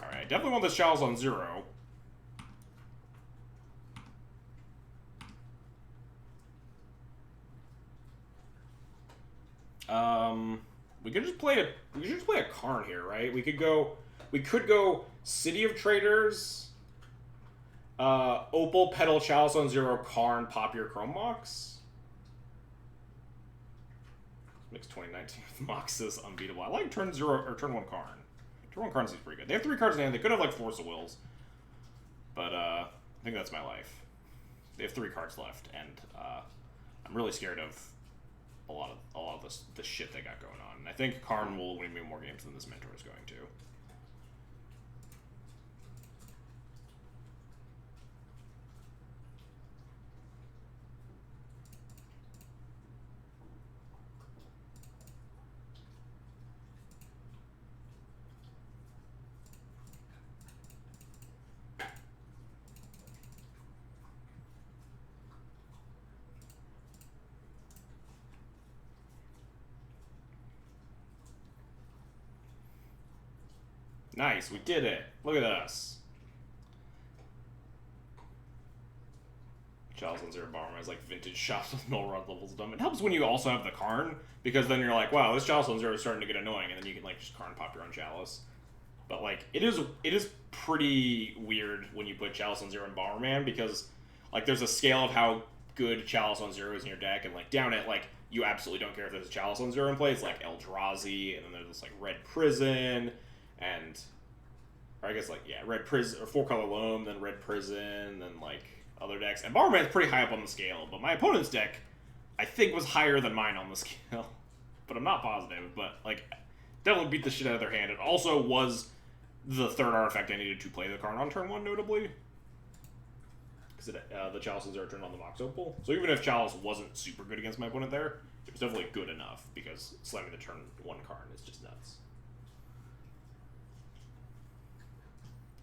Alright, definitely want this Chalice on 0. We could just play a Karn here, right? We could go City of Traders, Opal Petal Chalice on 0, Karn, pop your Chrome Mox. Makes 2019 with Mox's unbeatable. I like turn 0 or turn 1 Karn. Turn 1 Karn seems pretty good. They have 3 cards in hand. They could have like Force of Wills, but I think that's my life. They have 3 cards left, and I'm really scared of a lot of the shit they got going on. And I think Karn will win me more games than this Mentor is going to. Nice, we did it. Look at us. Chalice on 0 Bomberman is like vintage shots with null rod levels dumb. It helps when you also have the Karn, because then you're like, wow, this Chalice on 0 is starting to get annoying, and then you can like just Karn pop your own Chalice. But like, it is pretty weird when you put Chalice on 0 in Bomberman, because like there's a scale of how good Chalice on 0 is in your deck, and like down at like, you absolutely don't care if there's a Chalice on 0 in play. It's like Eldrazi, and then there's this like Red Prison, and, or I guess like, yeah, Red Prison, or 4-color Loam, then Red Prison, then like other decks. And Bomberman's pretty high up on the scale, but my opponent's deck, I think, was higher than mine on the scale. But I'm not positive, but like, definitely beat the shit out of their hand. It also was the third artifact I needed to play the Karn on turn 1, notably. Because the Chalice is turned on the Mox Opal. So even if Chalice wasn't super good against my opponent there, it was definitely good enough, because slamming the turn 1 Karn is just nuts.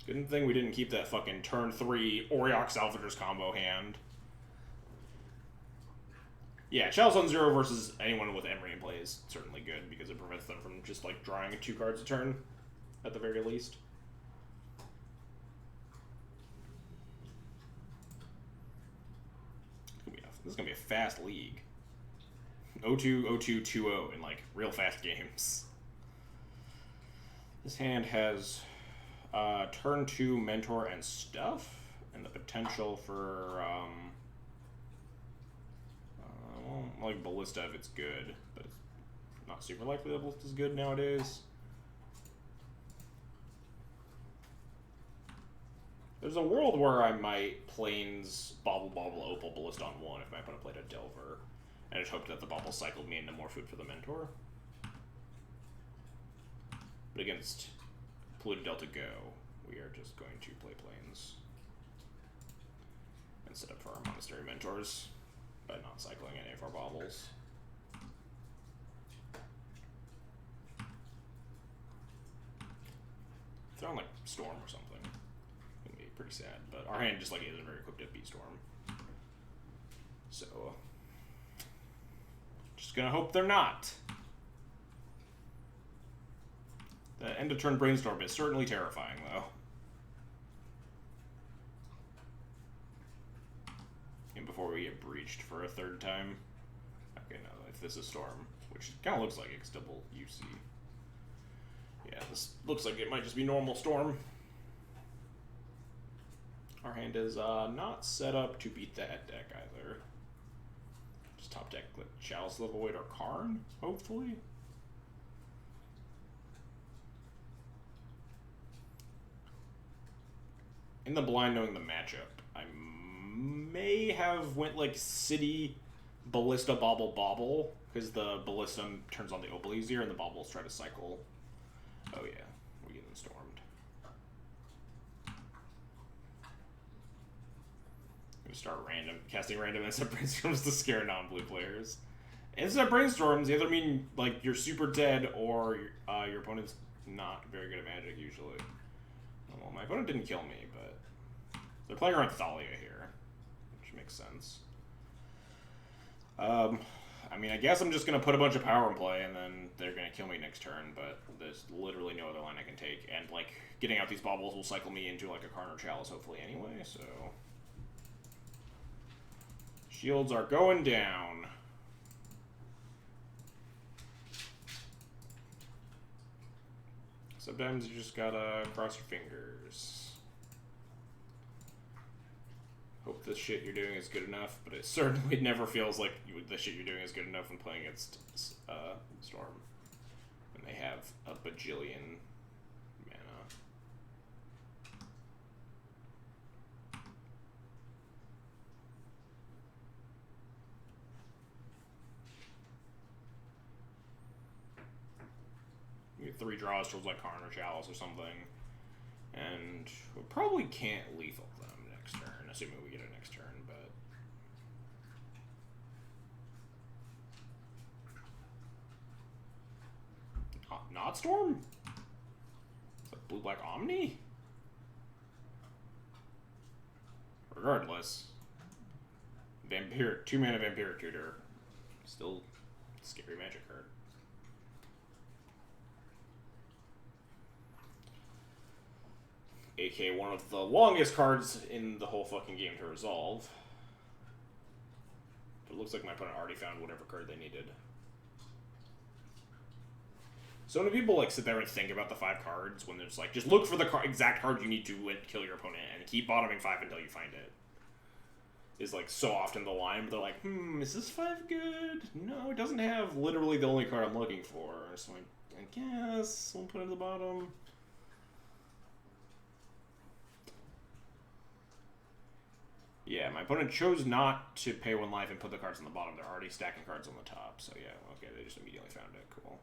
Good thing we didn't keep that fucking turn 3 Auriok Salvagers combo hand. Yeah, Chalice on 0 versus anyone with Emery in play is certainly good, because it prevents them from just like drawing 2 cards a turn, at the very least. This is gonna be a fast league. 0-2, 0-2, 2-0 in like real fast games. This hand has turn 2 Mentor and stuff, and the potential for well, like Ballista if it's good, but it's not super likely that Ballista's good nowadays. There's a world where I might Plains Bobble Opal Ballista on 1 if my opponent played a Delver, and I just hoped that the Bobble cycled me into more food for the Mentor. But against Polluted Delta Go, we are just going to play Plains and set up for our Monastery Mentors by not cycling any of our Bobbles. Throw on like Storm or something. It'd be pretty sad, but our hand just like isn't very equipped to beat Storm. So just Just gonna hope they're not. The end of turn brainstorm is certainly terrifying, though. And before we get breached for a third time. Okay, no, if this is Storm, which kind of looks like it's double UC. Yeah, this looks like it might just be normal Storm. Our hand is not set up to beat that deck either. Just top deck with Chalice of the Void or Karn, hopefully. In the blind, knowing the matchup, I may have went like City, Ballista, Bobble, because the Ballista turns on the Opal easier and the Bobbles try to cycle. Oh yeah, we're getting stormed. I'm gonna start casting random Instant Brainstorms to scare non-blue players. Instant Brainstorms either mean like you're super dead or your opponent's not very good at Magic usually. Well, my opponent didn't kill me, but they're playing around Thalia here, which makes sense. I mean, I guess I'm just going to put a bunch of power in play, and then they're going to kill me next turn, but there's literally no other line I can take, and, like, getting out these baubles will cycle me into, like, a Karn or Chalice, hopefully, anyway, so... Shields are going down. Sometimes you just gotta cross your fingers. Hope the shit you're doing is good enough, but it certainly never feels like the shit you're doing is good enough when playing against Storm. And they have a bajillion mana. You get 3 draws towards like Karn or Chalice or something. And we probably can't lethal them next turn, assuming we get it next turn, but... Not Storm? Is that Blue-Black Omni? Regardless. 2-mana Vampiric Tutor. Still scary Magic card. AK one of the longest cards in the whole fucking game to resolve. But it looks like my opponent already found whatever card they needed. So many people like sit there and think about the 5 cards when there's like, just look for the exact card you need to kill your opponent and keep bottoming 5 until you find it. Is like so often the line, but they're like, is this 5 good? No, it doesn't have literally the only card I'm looking for. So I guess we'll put it at the bottom. Yeah, my opponent chose not to pay 1 life and put the cards on the bottom. They're already stacking cards on the top. So yeah, okay, they just immediately found it. Cool.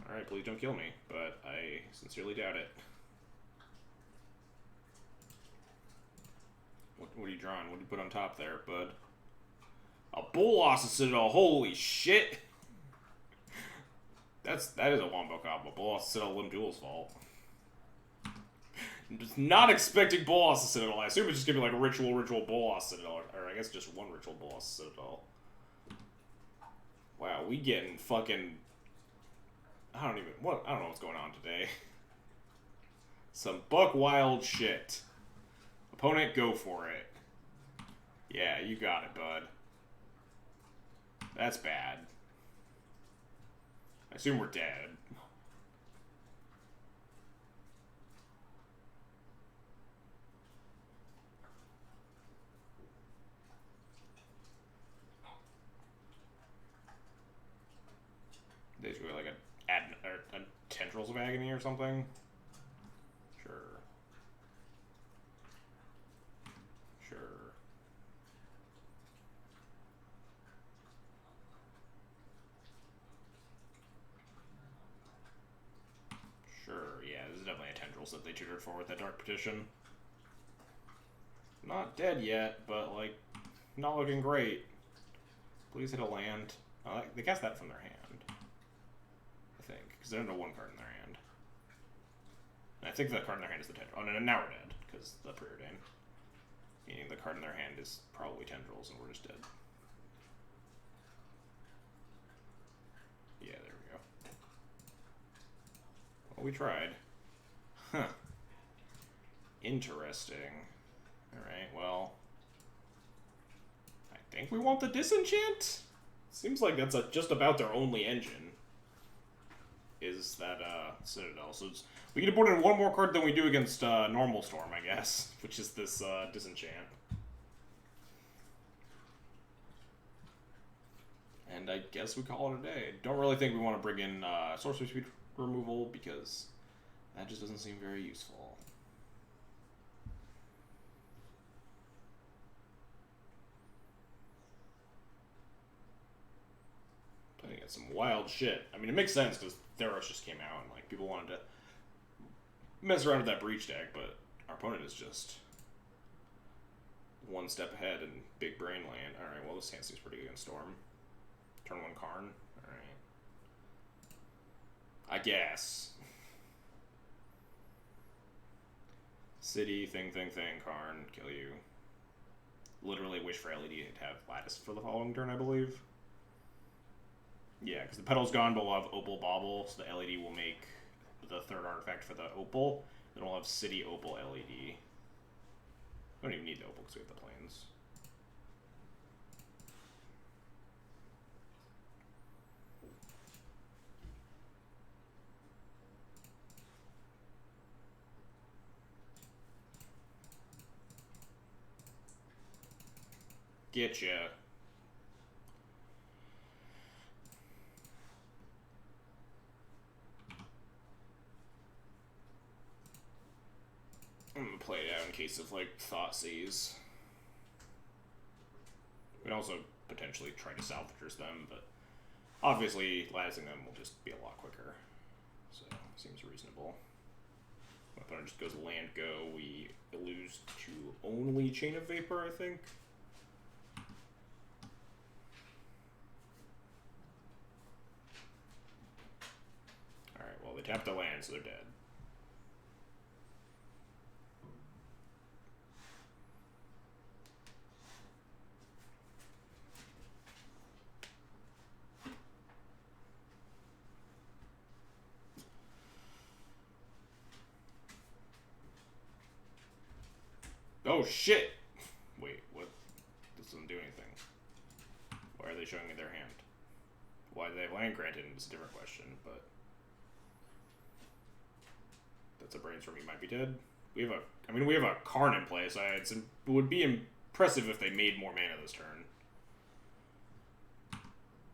Alright, please don't kill me, but I sincerely doubt it. What are you drawing? What do you put on top there, bud? A Bolas Citadel, holy shit! That is a wombo combo. Bolas Citadel, Limb Duel's fault. I'm just not expecting Bolas Citadel. I assume it's just gonna be like a ritual Bolas Citadel, or I guess just one ritual Bolas Citadel. Wow, we getting fucking... I don't know what's going on today. Some buck wild shit. Opponent, go for it. Yeah, you got it, bud. That's bad. I assume we're dead. They just go like a Tendrils of Agony or something. Sure. Sure. Sure, yeah, this is definitely a Tendrils that they tutored for with that Dark Petition. Not dead yet, but, like, not looking great. Please hit a land. They cast that from their hand. I think, because they're under 1 card in their hand. And I think the card in their hand is the Tendrils. Oh, no, now we're dead, because the Preordain. Meaning the card in their hand is probably Tendrils and we're just dead. Yeah, there we go. Well, we tried. Huh. Interesting. Alright, well. I think we want the Disenchant? Seems like that's just about their only engine. Is that, Citadel. So we can import in one more card than we do against, Normal Storm, I guess. Which is this, Disenchant. And I guess we call it a day. Don't really think we want to bring in, Sorcery Speed removal, because that just doesn't seem very useful. Playing at some wild shit. I mean, it makes sense, because Theros just came out, and, like, people wanted to mess around with that Breach deck, but our opponent is just one step ahead and big brain land. Alright, well, this hand seems pretty good against Storm. Turn 1 Karn. Alright. I guess. City, thing, Karn, kill you. Literally wish for LED to have Lattice for the following turn, I believe. Yeah, because the Petal's gone, but we'll have Opal Bauble, so the LED will make the third artifact for the Opal. Then we'll have City Opal LED. We don't even need the Opal because we have the planes. Getcha. I'm gonna play it out in case of, like, Thoughtseize. We can also potentially try to salvagers them, but obviously latticing them will just be a lot quicker. So, seems reasonable. My opponent just goes land go, we lose to only Chain of Vapor, I think. Alright, well, they tapped the land, so they're dead. Oh shit! Wait, what? This doesn't do anything. Why are they showing me their hand? Why they have land granted is a different question, but that's a brainstorm. You might be dead. We have we have a Karn in play, so it would be impressive if they made more mana this turn.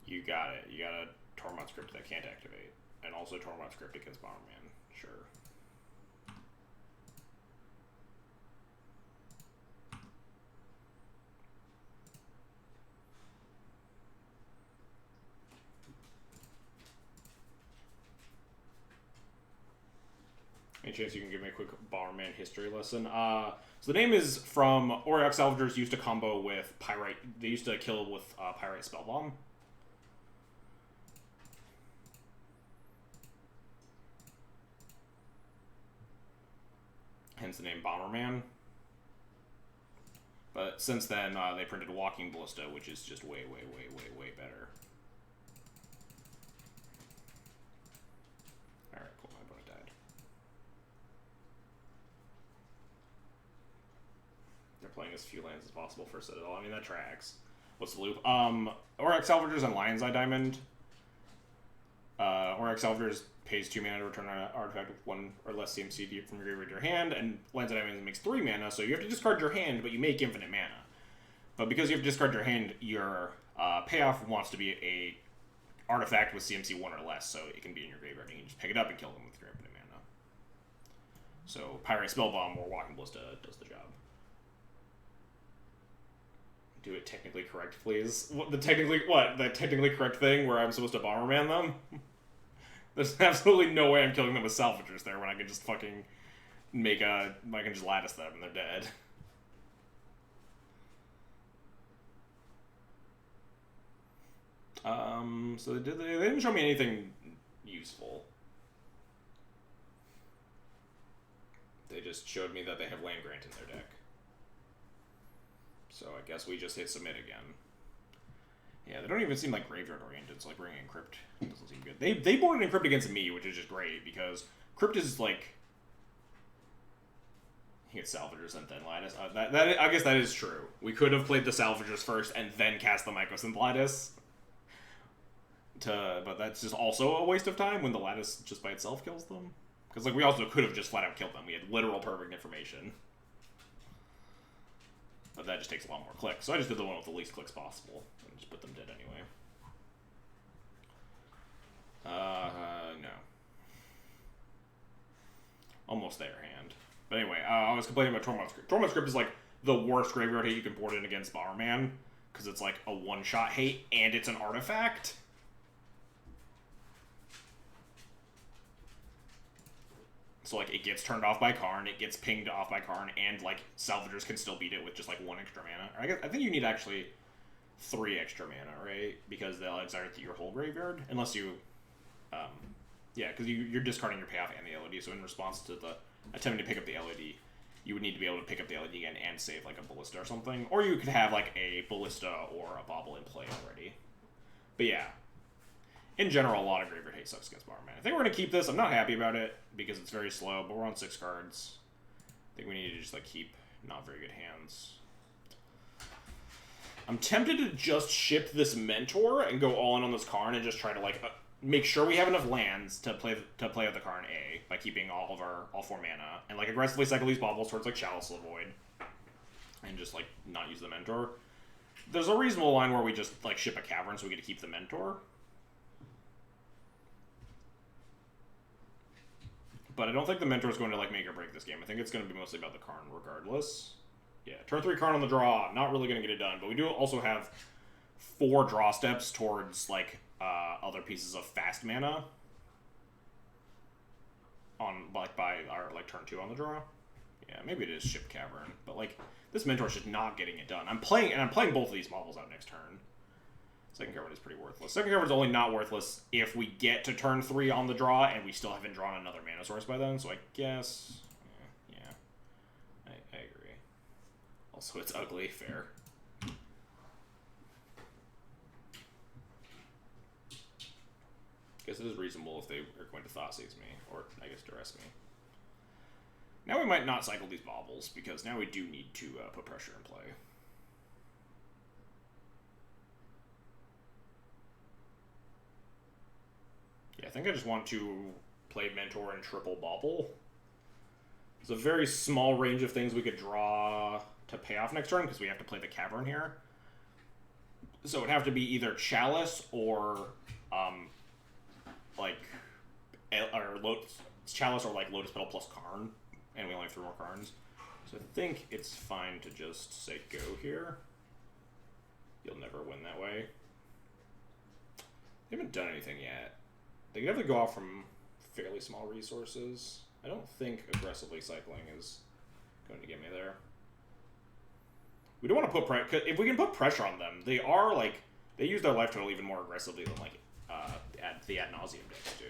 You got it. You got a Tormod script that can't activate, and also Tormod script against Bomberman. Sure. Any chance you can give me a quick Bomberman history lesson? So the name is from Auriok Salvagers used to combo with Pyrite. They used to kill with Pyrite Spellbomb. Hence the name Bomberman. But since then, they printed Walking Ballista, which is just way better. Alright, cool. My opponent died. They're playing as few lands as possible for Citadel. I mean, that tracks. What's the loop? Auriok Salvagers and Lion's Eye Diamond. Auriok Salvagers pays 2 mana to return an artifact with 1 or less CMC from your graveyard to your hand, and Lion's Eye Diamond makes 3 mana, so you have to discard your hand, but you make infinite mana. But because you have to discard your hand, your payoff wants to be a artifact with CMC 1 or less, so it can be in your graveyard, and you can just pick it up and kill them with your infinite mana. So Pyrite Spellbomb or Walking Ballista does the job. Do it technically correct, please. The technically correct thing where I'm supposed to Bomberman them? There's absolutely no way I'm killing them with Salvagers there when I can just fucking I can just lattice them and they're dead. So they didn't show me anything useful. They just showed me that they have land grant in their deck. So I guess we just hit submit again. Yeah, they don't even seem like graveyard oriented, so like bringing in Crypt doesn't seem good. They boarded in Crypt against me, which is just great, because Crypt is like... He gets Salvagers and then Lattice. I guess that is true. We could have played the Salvagers first and then cast the Mycosynth Lattice. But that's just also a waste of time when the Lattice just by itself kills them. Because like we also could have just flat out killed them. We had literal perfect information. But that just takes a lot more clicks. So I just did the one with the least clicks possible. And just put them dead anyway. No. Almost there, hand. But anyway, I was complaining about Tormod's Crypt. Tormod's Crypt is like the worst graveyard hate you can board in against Bomberman. Because it's like a one-shot hate and it's an artifact. So, like, it gets turned off by Karn, it gets pinged off by Karn, and, like, Salvagers can still beat it with just, like, 1 extra mana. I think you need, actually, 3 extra mana, right? Because they'll exile your whole graveyard. Unless you, yeah, because you're discarding your payoff and the LED, so in response to the attempting to pick up the LED, you would need to be able to pick up the LED again and save, like, a Ballista or something. Or you could have, like, a Ballista or a Bauble in play already. But, yeah. In general, a lot of graveyard hate sucks against Bomberman. I think we're going to keep this. I'm not happy about it because it's very slow, but we're on 6 cards. I think we need to just, like, keep not very good hands. I'm tempted to just ship this Mentor and go all in on this Karn and just try to, like, make sure we have enough lands to play with the Karn A by keeping all 4 mana. And, like, aggressively cycle these baubles towards, like, Chalice of the Void. And just, like, not use the Mentor. There's a reasonable line where we just, like, ship a Cavern so we get to keep the Mentor. But I don't think the Mentor is going to, like, make or break this game. I think it's going to be mostly about the Karn regardless. Yeah, turn 3 Karn on the draw. Not really going to get it done. But we do also have 4 draw steps towards, like, other pieces of fast mana. On, like, by our, like, turn 2 on the draw. Yeah, maybe it is Ship Cavern. But, like, this Mentor is just not getting it done. I'm playing both of these models out next turn. Second Cavern is pretty worthless. Second Cavern is only not worthless if we get to turn 3 on the draw and we still haven't drawn another mana source by then, so I guess... Yeah. I agree. Also, it's ugly. Fair. Guess it is reasonable if they are going to Thoughtseize me, or, I guess, Duress me. Now we might not cycle these baubles, because now we do need to put pressure in play. I think I just want to play Mentor and triple Bauble. There's a very small range of things we could draw to pay off next turn, because we have to play the Cavern here. So it would have to be either Chalice or, Chalice or, like, Lotus Petal plus Karn, and we only have 3 more Karns. So I think it's fine to just say go here. You'll never win that way. They haven't done anything yet. They can definitely go off from fairly small resources. I don't think aggressively cycling is going to get me there. We don't want to put pressure. If we can put pressure on them, they are, like, they use their life total even more aggressively than, like, the Ad Nauseam decks do.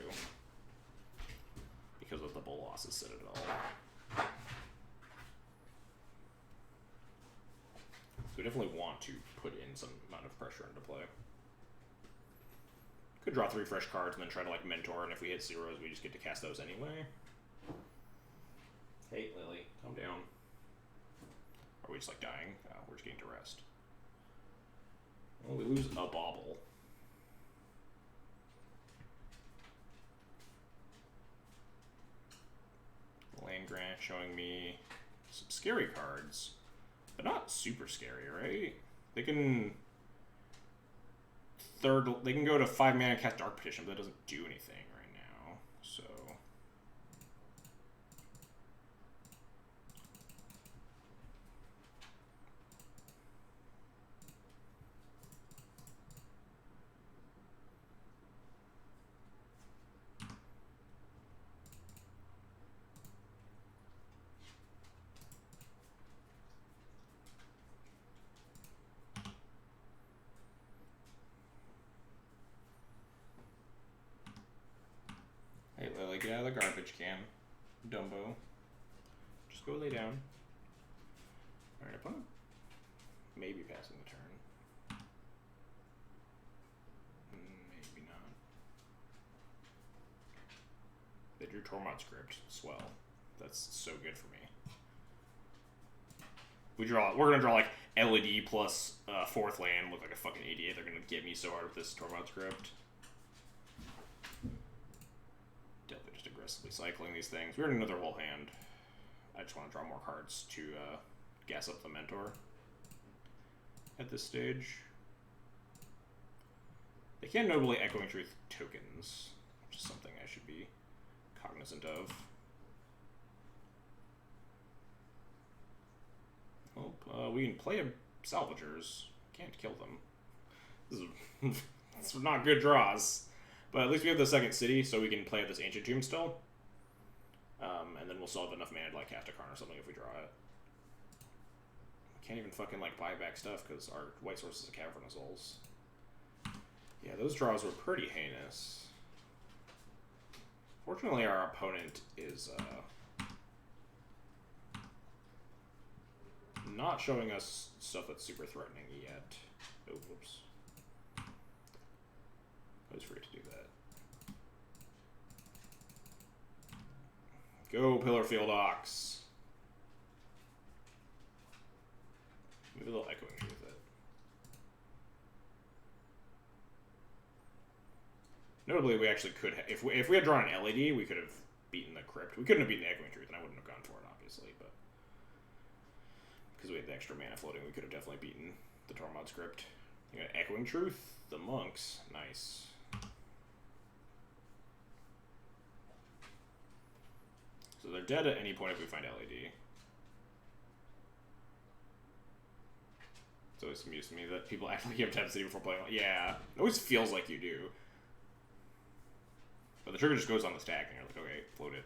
Because of the Bull Losses Citadel. So we definitely want to put in some amount of pressure into play. Could draw 3 fresh cards and then try to, like, Mentor, and if we hit zeros, we just get to cast those anyway. Hey, Lily, calm down. Or are we just, like, dying? We're just getting to rest. Well, we lose a Bauble. Land Grant showing me some scary cards. But not super scary, right? They can... They can go to 5 mana and cast Dark Petition, but that doesn't do anything right now, so... Hey, Lily, get out of the garbage can. Dumbo. Just go lay down. Alright, opponent. Maybe passing the turn. Maybe not. They drew Tormod script. Swell. That's so good for me. We're gonna draw like LED plus fourth land, look like a fucking idiot. They're gonna get me so hard with this Tormod script. Definitely just aggressively cycling these things. We're in another whole hand. I just want to draw more cards to gas up the mentor at this stage. They can notably Echoing Truth tokens, which is something I should be cognizant of. Oh, we can play Salvagers. Can't kill them. This is it's not good draws. But at least we have the second city, so we can play at this Ancient Tomb still. And then we'll still have enough mana to like cast a card or something if we draw it. Can't even fucking like buy back stuff because our white source is a Cavern of Souls. Yeah, those draws were pretty heinous. Fortunately, our opponent is not showing us stuff that's super threatening yet. Oh, whoops. I was free to do that. Go, Pillarfield Ox. Maybe a little Echoing Truth with it. Notably, we actually could have, if we had drawn an LED, we could have beaten the Crypt. We couldn't have beaten the Echoing Truth, and I wouldn't have gone for it, obviously, but because we had the extra mana floating, we could have definitely beaten the Tormod script. You got Echoing Truth, the monks, nice. So they're dead at any point if we find LED. It's always amused me that people act like you have to have city before playing. Yeah, it always feels like you do. But the trigger just goes on the stack, and you're like, okay, float it.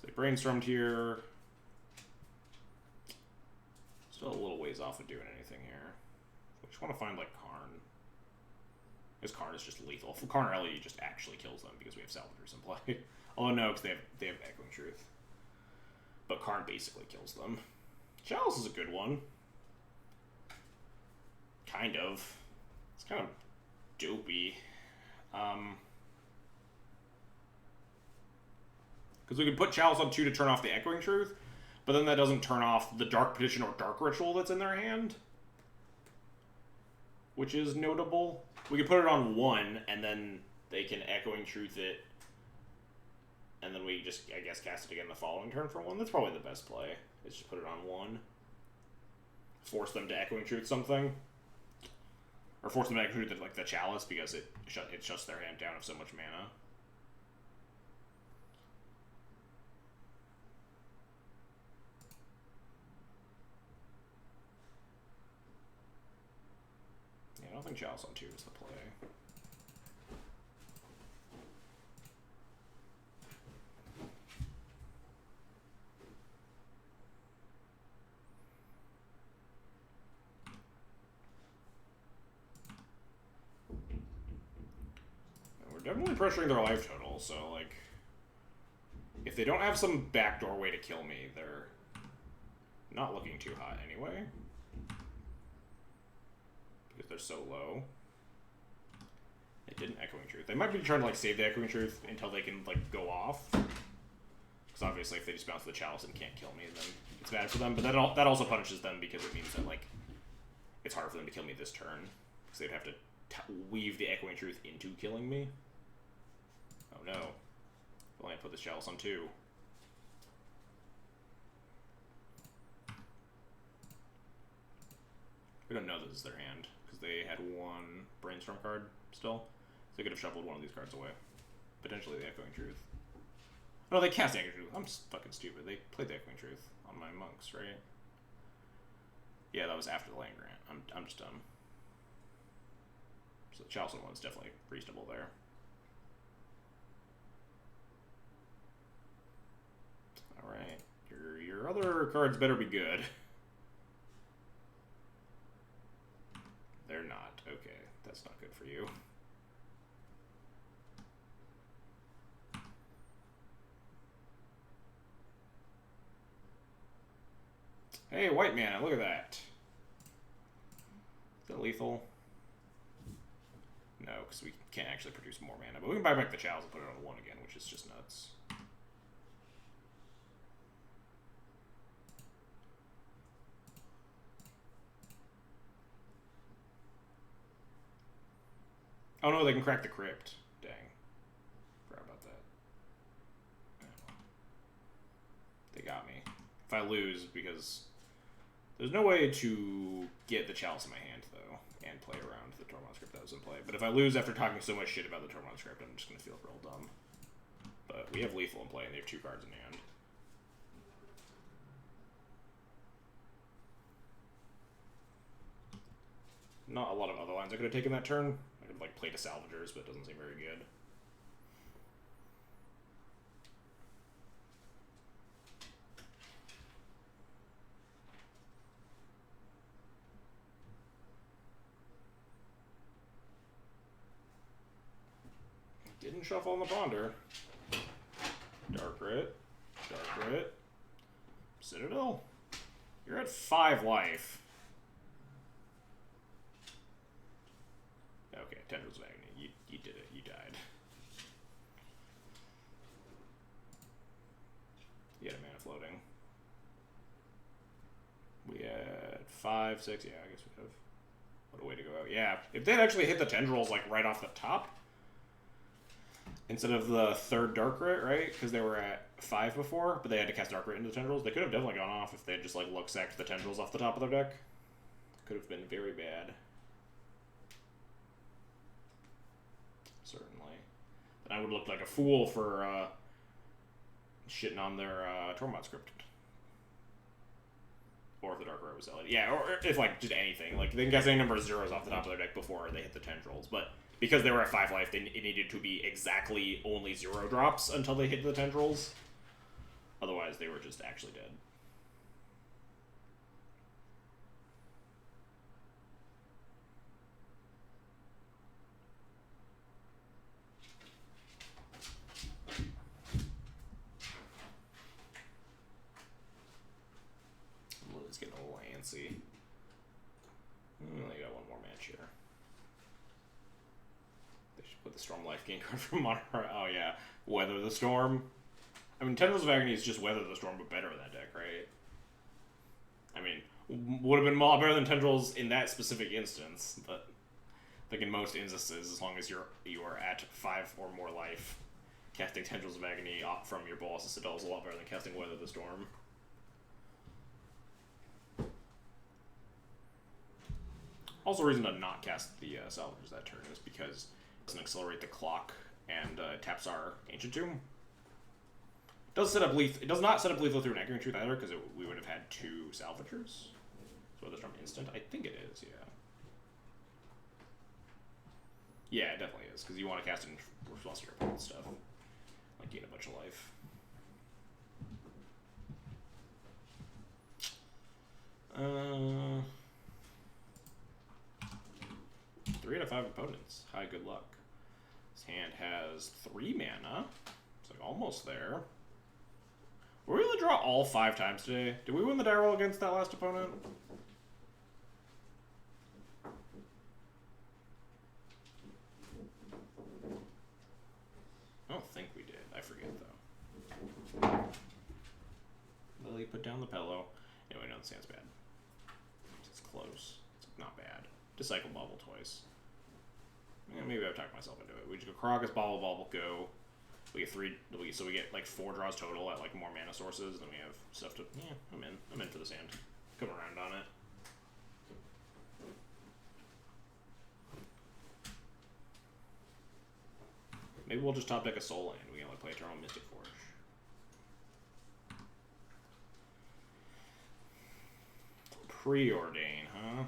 So they brainstormed here. Still a little ways off of doing anything here. We just want to find, like, Karn. This Karn is just lethal. Karn or LED just actually kills them because we have Salvagers in play. Oh no, because they have Echoing Truth. But Karn basically kills them. Chalice is a good one. Kind of. It's kind of dopey. Because we can put Chalice on 2 to turn off the Echoing Truth, but then that doesn't turn off the Dark Petition or Dark Ritual that's in their hand. Which is notable. We can put it on 1, and then they can Echoing Truth it, and then we just, I guess, cast it again the following turn for 1. That's probably the best play, is just put it on 1. Force them to Echoing Truth something. Or force them to Echoing Truth like the Chalice, because it shuts their hand down of so much mana. Yeah, I don't think Chalice on 2 is the play. Definitely pressuring their life total, so, like, if they don't have some backdoor way to kill me, they're not looking too hot anyway. Because they're so low. They didn't Echoing Truth. They might be trying to, like, save the Echoing Truth until they can, like, go off. Because obviously if they just bounce the Chalice and can't kill me, then it's bad for them. But that also punishes them because it means that, like, it's hard for them to kill me this turn. Because they'd have to weave the Echoing Truth into killing me. Oh no. If only I put this Chalice on 2. We don't know this is their hand, because they had 1 Brainstorm card still. So they could have shuffled one of these cards away. Potentially the Echoing Truth. No, they cast the Echoing Truth. I'm fucking stupid. They played the Echoing Truth on my monks, right? Yeah, that was after the land grant. I'm just dumb. So the Chalice on 1 is definitely reasonable there. Alright, your other cards better be good. They're not. Okay, that's not good for you. Hey, white mana, look at that. that lethal? No, because we can't actually produce more mana. But we can buy back the Chows and put it on 1 again, which is just nuts. Oh no, they can crack the crypt. Dang. Forgot about that. They got me. If I lose, because there's no way to get the Chalice in my hand, though, and play around the Tormod script that was in play. But if I lose after talking so much shit about the Tormod script, I'm just going to feel real dumb. But we have lethal in play, and they have 2 cards in hand. Not a lot of other lines I could have taken that turn. I could, like, play to Salvagers, but it doesn't seem very good. Didn't shuffle on the Ponder. Dark Rit. Dark Rit. Citadel. You're at 5 life. Okay, Tendrils of Agony. You did it. You died. You had a mana floating. We had 5, 6. Yeah, I guess we have. What a way to go out. Yeah, if they'd actually hit the Tendrils, like, right off the top, instead of the 3rd Dark Rit, right? Because they were at 5 before, but they had to cast Dark Rit into the Tendrils. They could have definitely gone off if they had just, like, luck-sacked the Tendrils off the top of their deck. Could have been very bad. Certainly. Then I would look like a fool for shitting on their Tormod script. Or if the Dark Rit was LED. Yeah, or if, like, just anything. Like, they can cast any number of zeros off the top of their deck before they hit the Tendrils, but because they were at 5 life, it needed to be exactly only 0 drops until they hit the Tendrils. Otherwise, they were just actually dead. Lily's getting a little antsy. They got one more match here. Put the Storm Life Gain card from Monterey. Oh, yeah. Weather the Storm. I mean, Tendrils of Agony is just Weather the Storm, but better in that deck, right? I mean, would have been a lot better than Tendrils in that specific instance, but I think in most instances, as long as you are at 5 or more life, casting Tendrils of Agony off from your Bolas Citadel is a lot better than casting Weather the Storm. Also, a reason to not cast the Salvagers that turn is because doesn't accelerate the clock and taps our Ancient Tomb. It does not set up lethal through an Anchoring Truth either, because we would have had 2 Salvagers. So there's from instant. I think it is, yeah. Yeah, it definitely is, because you want to cast it in response to your opponent's stuff. Like gain a bunch of life. Three out of 5 opponents. Hi, good luck. This hand has 3 mana. It's like almost there. Were we able to draw all 5 times today? Did we win the die roll against that last opponent? I don't think we did. I forget, though. Lily, put down the pillow. Anyway, no, this hand's bad. It's close. It's not bad. Disciple Bauble twice. Yeah, maybe I've talked myself into it. We just go Karakas, Bauble, go. We get 3. So we get like 4 draws total at like more mana sources. Then we have stuff to. Yeah, I'm in for this hand. Come around on it. Maybe we'll just top deck a Soul Land. We can only play Eternal Mystic Forge. Preordain, huh?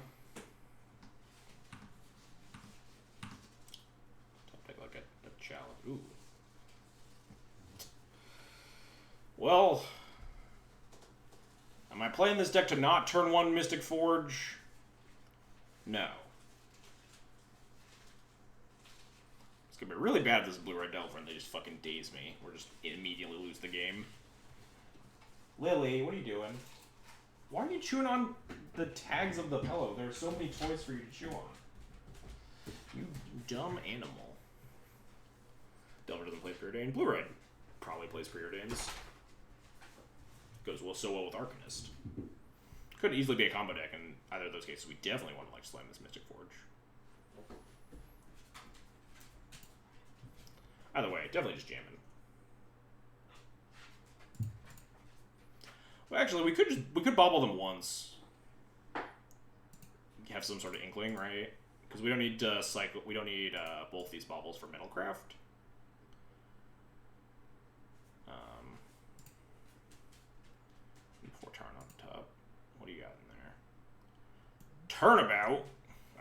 Top deck like a challenge. Ooh. Well, am I playing this deck to not turn 1 Mystic Forge? No. It's gonna be really bad if this is Blue-Red Delver and they just fucking daze me. Or just immediately lose the game. Lily, what are you doing? Why are you chewing on the tags of the pillow. There are so many toys for you to chew on. You dumb animal. Delver doesn't play Preordained. Blue Red probably plays Preordains. Goes so well with Arcanist. Could easily be a combo deck in either of those cases. We definitely want to like slam this Mystic Forge. Either way, definitely just jamming. Well, actually, we could bobble them once. Have some sort of inkling, right? Because we don't need cycle. We don't need both these baubles for Metalcraft. Before turn on top. What do you got in there? Turnabout.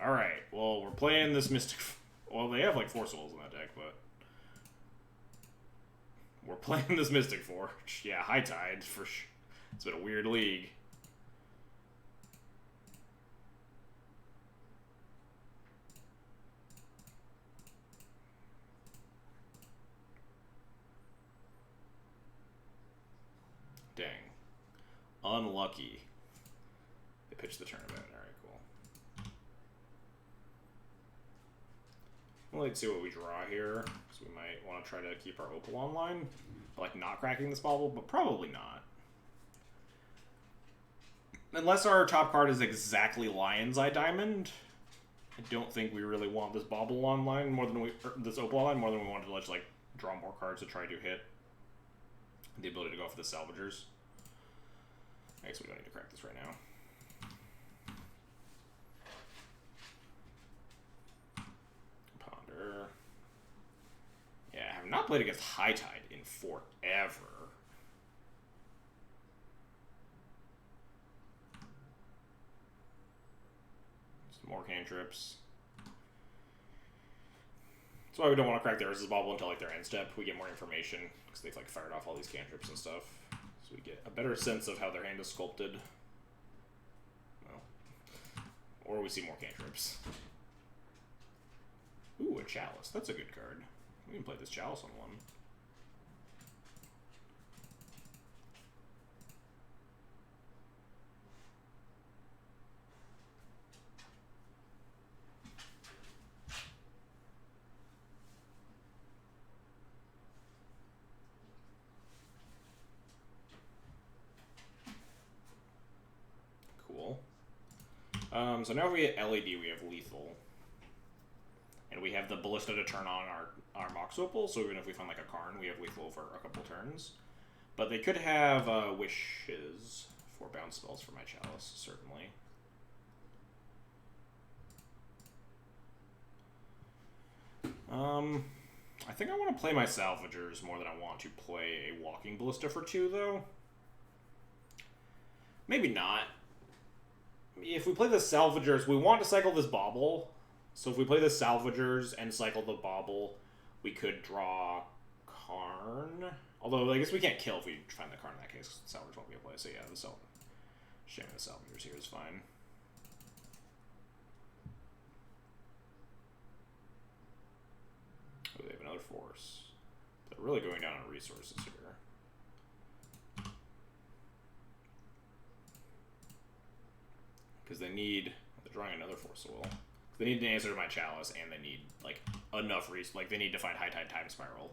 All right. Well, we're playing this Mystic. Well, they have like 4 souls in that deck, but we're playing this Mystic Forge. Yeah, High Tide for sure. It's been a weird league. Dang. Unlucky. They pitched the tournament. Alright, cool. Well, let's see what we draw here. So we might want to try to keep our Opal online. Like, not cracking this bubble, but probably not. Unless our top card is exactly Lion's Eye Diamond, I don't think we really want this bauble online more than this Opal online more than we want to just like draw more cards to try to hit the ability to go for the Salvagers. I guess we don't need to crack this right now. Ponder. Yeah, I have not played against High Tide in forever. More cantrips. That's why we don't want to crack their resist bauble until like their end step. We get more information because they've like fired off all these cantrips and stuff, so we get a better sense of how their hand is sculpted. Well, or we see more cantrips. Ooh, a Chalice. That's a good card. We can play this Chalice on one. So now if we get LED, we have Lethal. And we have the Ballista to turn on our Mox Opal, so even if we find like a Karn, we have Lethal for a couple turns. But they could have Wishes for bounce spells for my Chalice, certainly. I think I want to play my Salvagers more than I want to play a Walking Ballista for 2, though. Maybe not. If we play the Salvagers, we want to cycle this bauble. So if we play the Salvagers and cycle the bauble, we could draw Karn. Although, I guess we can't kill if we find the Karn in that case. Salvagers won't be a play. So yeah, jamming the Salvagers here is fine. Oh, they have another force. They're really going down on resources here. Because they're drawing another Force of Will. They need an answer to my Chalice, and they need, like, enough like, they need to find High Tide Time Spiral.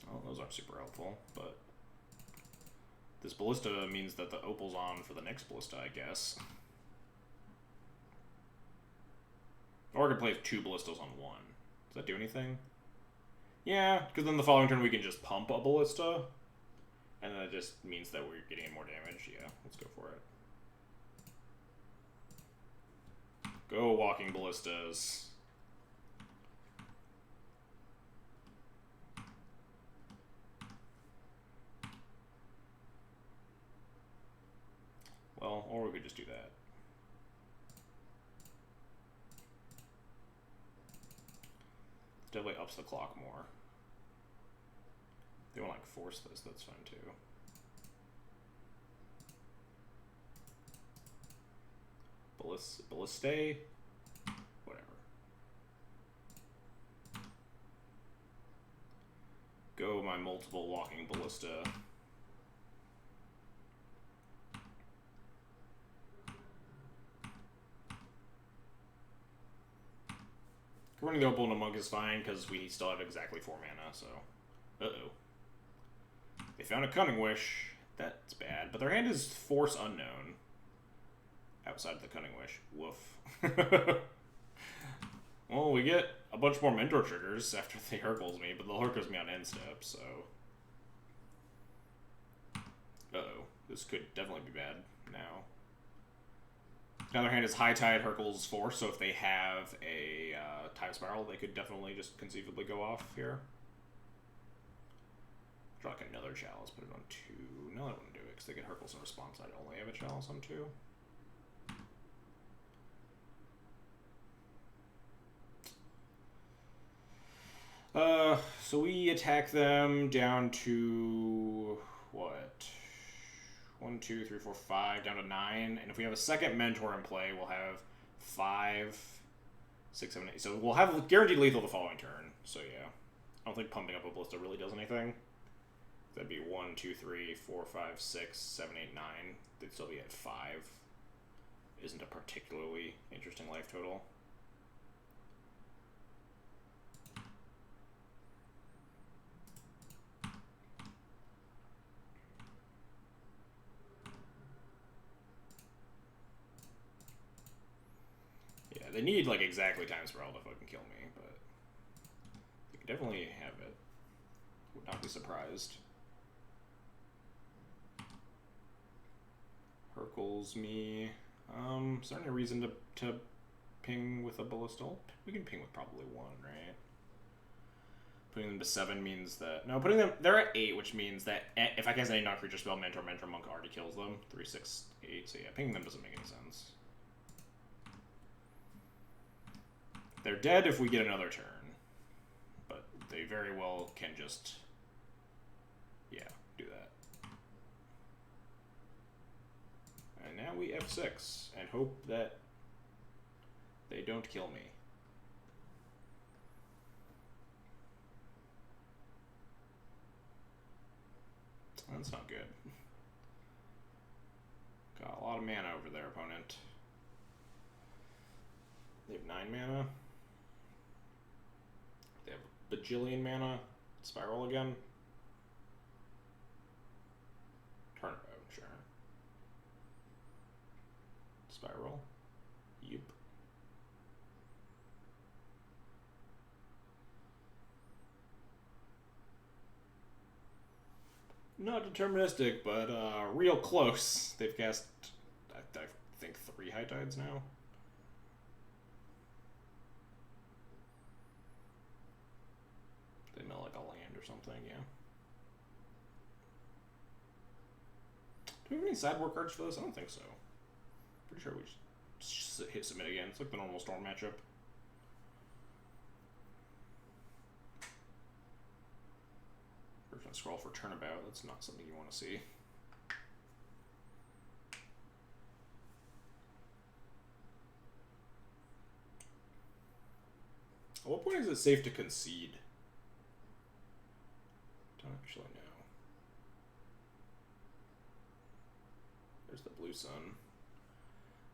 Well, those aren't super helpful, but this Ballista means that the Opal's on for the next Ballista, I guess. Or I could play 2 Ballistas on 1. Does that do anything? Yeah, because then the following turn we can just pump a Ballista. And then it just means that we're getting more damage. Yeah, let's go for it. Go Walking Ballistas. Well, or we could just do that. It definitely ups the clock more. They want to like force this, that's fine too. Ballistae? Whatever. go my multiple walking ballista. Running the Opal and a Monk is fine because we still have exactly 4 mana, so. Uh-oh. They found a Cunning Wish. That's bad. But their hand is Force Unknown. Outside of the Cunning Wish. Woof. Well, we get a bunch more Mentor triggers after they Hercules me, but they'll Hercules me on end step, so. Uh-oh. This could definitely be bad now. On the other hand, is High Tide Hercules Force, so if they have a Time Spiral, they could definitely just conceivably go off here. Draw like another Chalice, put it on 2. No, that wouldn't do it, because they get Hercules in response. I'd only have a Chalice on 2. So we attack them down to, what? 1, 2, 3, 4, 5, down to 9. And if we have a second Mentor in play, we'll have 5, 6, 7, 8. So we'll have guaranteed lethal the following turn. So yeah. I don't think pumping up a Ballista really does anything. That'd be 1, 2, 3, 4, 5, 6, 7, 8, 9. They'd still be at 5. Isn't a particularly interesting life total. They need, like, exactly Time Spiral to fucking kill me, but they could definitely have it. Would not be surprised. Hercules me. Is there any reason to ping with a Ballista? We can ping with probably 1, right? Putting them to 7 means that... No, putting them... They're at 8, which means that if I cast any non-creature spell, Mentor Monk already kills them. 3, 6, 8. So yeah, pinging them doesn't make any sense. They're dead if we get another turn, but they very well can just, yeah, do that. And now we F6 and hope that they don't kill me. That's not good. Got a lot of mana over there, opponent. They have 9 mana. They have a bajillion mana. Spiral again. Turnabout, sure. Spiral. Yep. Not deterministic, but real close. They've cast, I think, 3 High Tides now. They mill like a land or something, yeah. Do we have any sideboard cards for this? I don't think so. Pretty sure we just hit submit again. It's like the normal Storm matchup. We're gonna scroll for Turnabout. That's not something you want to see. At what point is it safe to concede? Don't actually know. There's the Blue Sun.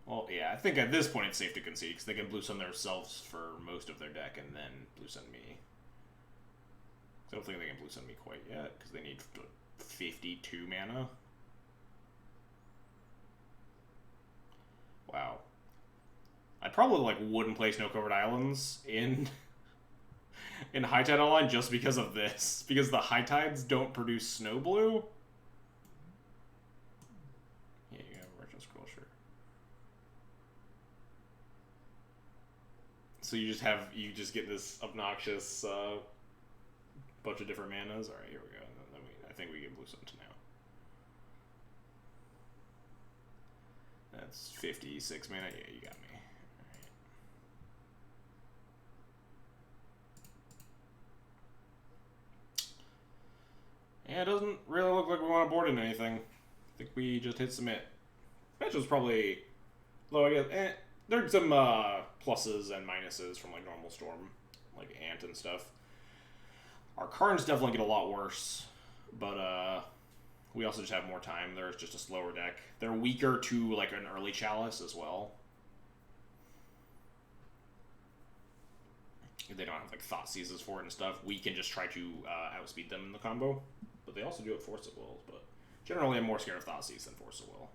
Well, yeah, I think at this point it's safe to concede because they can Blue Sun themselves for most of their deck and then Blue Sun me. I don't think they can Blue Sun me quite yet because they need 52 mana. Wow. I probably like wouldn't play Snow Covered Islands in High Tide Online just because of this. Because the High Tides don't produce Snow Blue. Yeah, you have a Retro Scroll, sure. So you just get this obnoxious bunch of different manas. Alright, here we go. I think we get Blue Sun to now. That's 56 mana. Yeah, you got me. Yeah, it doesn't really look like we want to board in anything. I think we just hit submit. Match was probably low, I guess. There's some pluses and minuses from like normal Storm, like Ant and stuff. Our cards definitely get a lot worse, but we also just have more time. There's just a slower deck. They're weaker to like an early Chalice as well. If they don't have like Thought Seizes for it and stuff, we can just try to outspeed them in the combo. But they also do have Force of Will. But generally, I'm more scared of Thought Seize than Force of Will.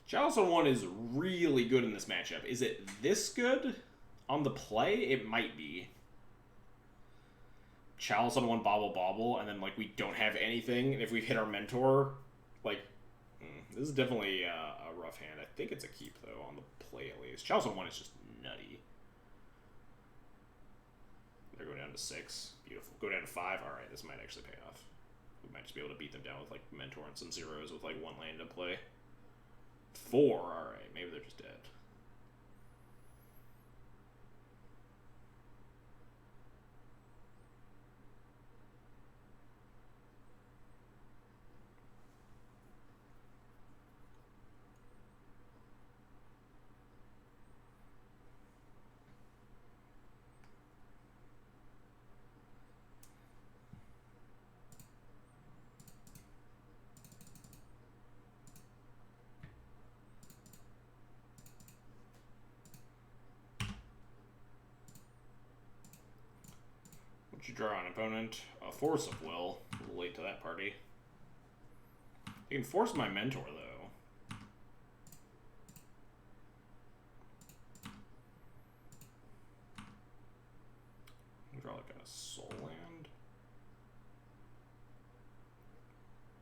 Chalice on 1 is really good in this matchup. Is it this good? On the play, it might be. Chalice on 1, Bobble Bobble, and then like we don't have anything, and if we hit our Mentor, like, this is definitely a rough hand. I think it's a keep, though, on the play at least. Chalice on 1 is just nutty. They're going down to 6. Beautiful. Go down to 5. Alright, this might actually pay off. We might just be able to beat them down with like Mentor and some zeros with like 1 land in play. 4, alright, maybe they're just dead. You draw an opponent, a Force of Will. A little late to that party. You can force my Mentor, though. Draw like a Soul Land.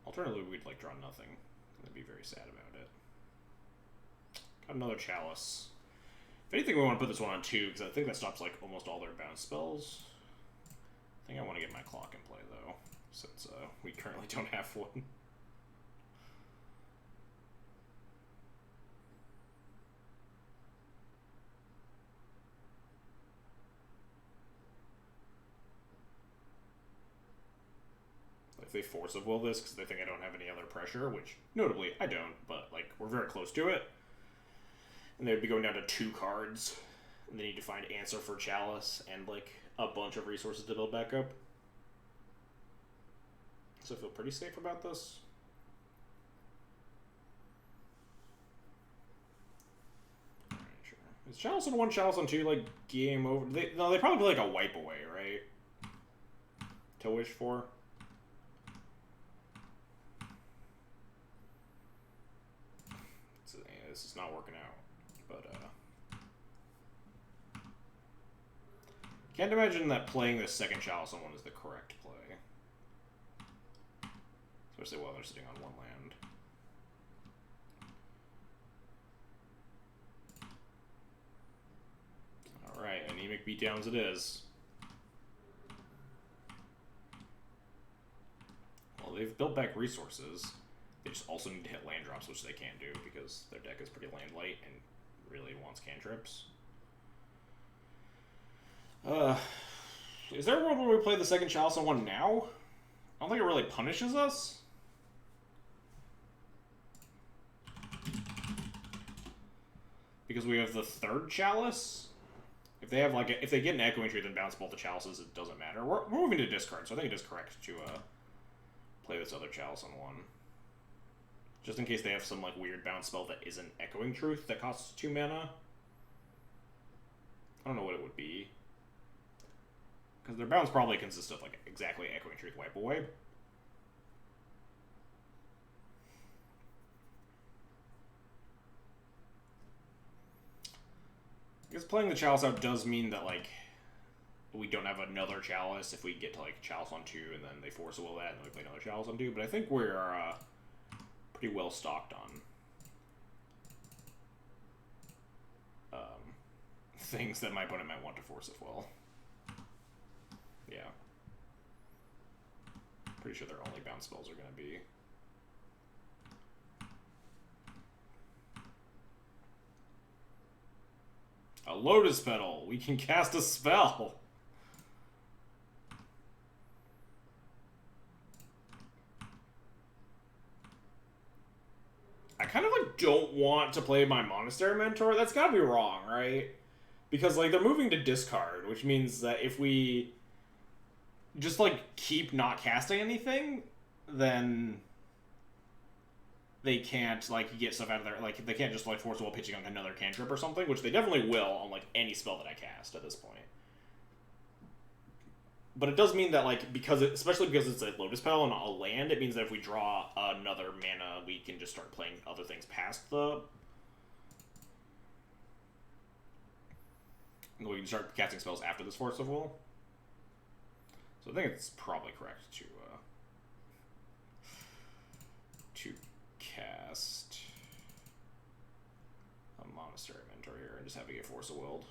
Alternatively, we'd like draw nothing. I'd be very sad about it. Got another Chalice. If anything, we want to put this one on 2, because I think that stops like almost all their bounce spells. I think I want to get my clock in play, though, since we currently don't have one. If they Force of Will this because they think I don't have any other pressure, which, notably, I don't, but, like, we're very close to it. And they would be going down to 2 cards, and they need to find answer for Chalice, and, like, a bunch of resources to build back up. So I feel pretty safe about this. Alright, sure. Is Chalice on 1, Chalice on 2, like, game over? No, they probably play like a wipe away, right? To wish for. This is not working out, but can't imagine that playing this second Chalice on 1 is the correct play. Especially while they're sitting on 1 land. Alright, anemic beatdowns it is. Well, they've built back resources. They just also need to hit land drops, which they can't do because their deck is pretty land light and really wants cantrips. Is there a world where we play the second Chalice on 1 now? I don't think it really punishes us. Because we have the 3rd Chalice. If they have like if they get an Echoing Tree, then bounce both the Chalices, it doesn't matter. We're moving to discard, so I think it is correct to play this other Chalice on 1. Just in case they have some like weird bounce spell that isn't Echoing Truth that costs 2 mana. I don't know what it would be. Because their bounce probably consists of like exactly Echoing Truth wipe away. I guess playing the Chalice out does mean that like we don't have another Chalice if we get to like Chalice on 2 and then they Force a Will that and then we play another Chalice on 2. But I think we're pretty well stocked on things that my opponent might want to Force of Will. Yeah. Pretty sure their only bounce spells are going to be a Lotus Petal. We can cast a spell. I kind of like don't want to play my Monastery Mentor. That's gotta be wrong, right? Because like they're moving to discard, which means that if we just like keep not casting anything, then they can't like get stuff out of there. Like they can't just like force wall pitching on another cantrip or something, which they definitely will on like any spell that I cast at this point. But it does mean that like especially because it's a Lotus Petal and not a land, it means that if we draw another mana, we can just start playing other things past the. We can start casting spells after this Force of Will. So I think it's probably correct to cast a Monastery Mentor here and just have it get Force of Willed.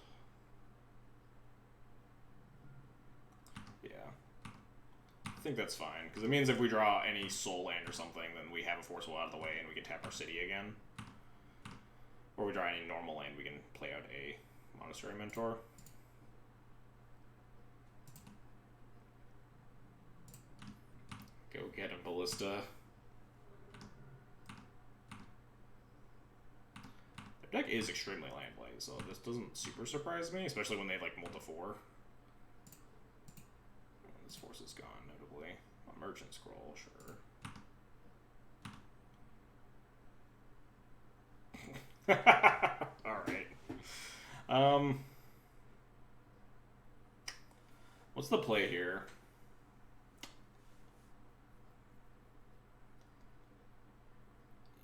Yeah. I think that's fine, because it means if we draw any soul land or something, then we have a Force of Will out of the way and we can tap our city again. Or we draw any normal land, we can play out a Monastery Mentor. Go get a Ballista. Their deck is extremely land light, so this doesn't super surprise me, especially when they have like multi-4. This Force is gone, notably. A Merchant Scroll, sure. Alright. What's the play here?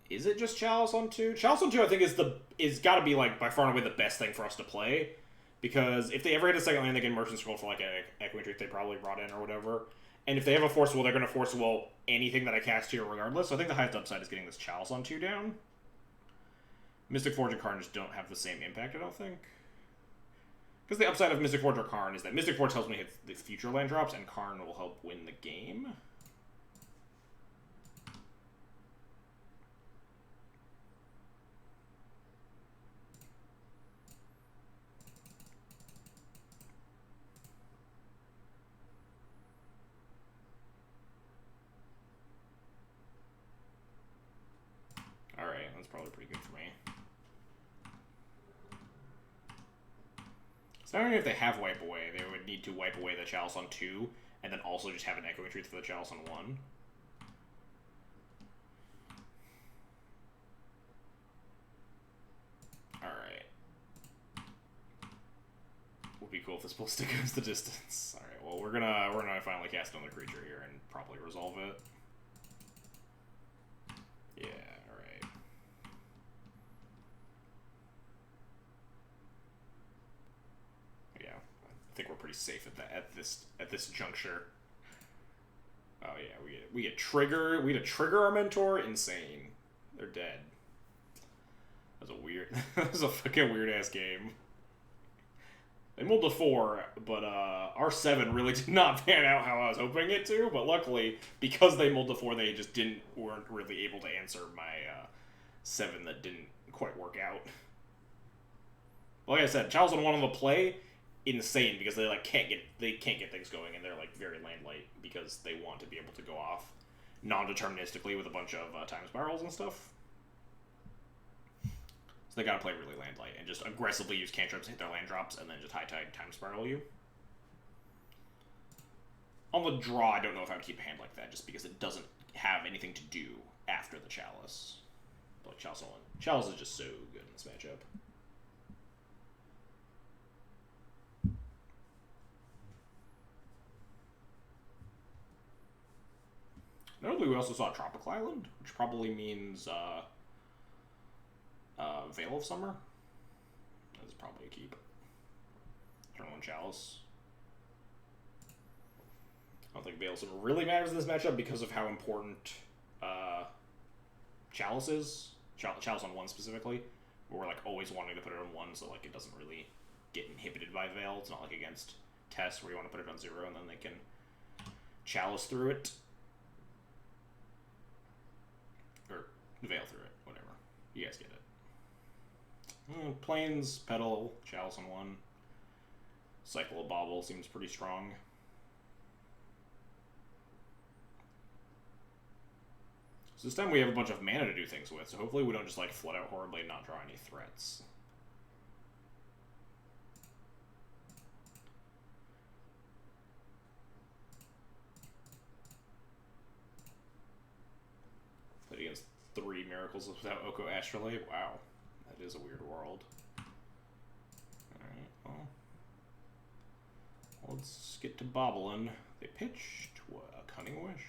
Is it just Chalice on 2? Chalice on 2 I think is gotta be like by far and away the best thing for us to play. Because if they ever hit a second land, they get Merchant Scroll for like an Echoing Truth they probably brought in or whatever. And if they have a Force Will, they're going to Force Will anything that I cast here regardless. So I think the highest upside is getting this Chalice on 2 down. Mystic Forge and Karn just don't have the same impact, I don't think. Because the upside of Mystic Forge or Karn is that Mystic Forge helps me hit the future land drops, and Karn will help win the game. Alright, that's probably pretty good for me. So I don't know if they have Wipe Away. They would need to wipe away the Chalice on 2, and then also just have an Echoing Truth for the Chalice on 1. Alright. Would be cool if this Ballista goes the distance. Alright, well we're gonna finally cast another creature here and probably resolve it. Yeah. I think we're pretty safe at this juncture. Oh yeah, we get trigger. We get to trigger our mentor. Insane. They're dead. That was a weird. That was a fucking weird ass game. They moved to 4, but our 7 really did not pan out how I was hoping it to. But luckily, because they moved to 4, they just weren't really able to answer my 7 that didn't quite work out. Like I said, Chalice on 1 on the play. Insane because they like can't get things going, and they're like very land light because they want to be able to go off non-deterministically with a bunch of time spirals and stuff. So they gotta play really land light and just aggressively use cantrips, hit their land drops, and then just high tide time spiral you. On the draw, I don't know if I would keep a hand like that just because it doesn't have anything to do after the Chalice. But like Chalice is just so good in this matchup. Notably, we also saw Tropical Island, which probably means Veil of Summer. That's probably a keep. Turn 1 Chalice. I don't think Veil of Summer really matters in this matchup because of how important Chalice is. Chalice on 1 specifically. We're like always wanting to put it on 1, so like it doesn't really get inhibited by Veil. It's not like against Test where you want to put it on 0 and then they can Chalice through it. Or Veil through it, whatever. You guys get it. Plains, Petal, Chalice on 1. Cycle of Bauble seems pretty strong. So this time we have a bunch of mana to do things with, so hopefully we don't just like flood out horribly and not draw any threats. Played against 3 Miracles without Oko Astrolabe. Wow, that is a weird world. Alright, well. Let's get to bobbling. They pitched a Cunning Wish.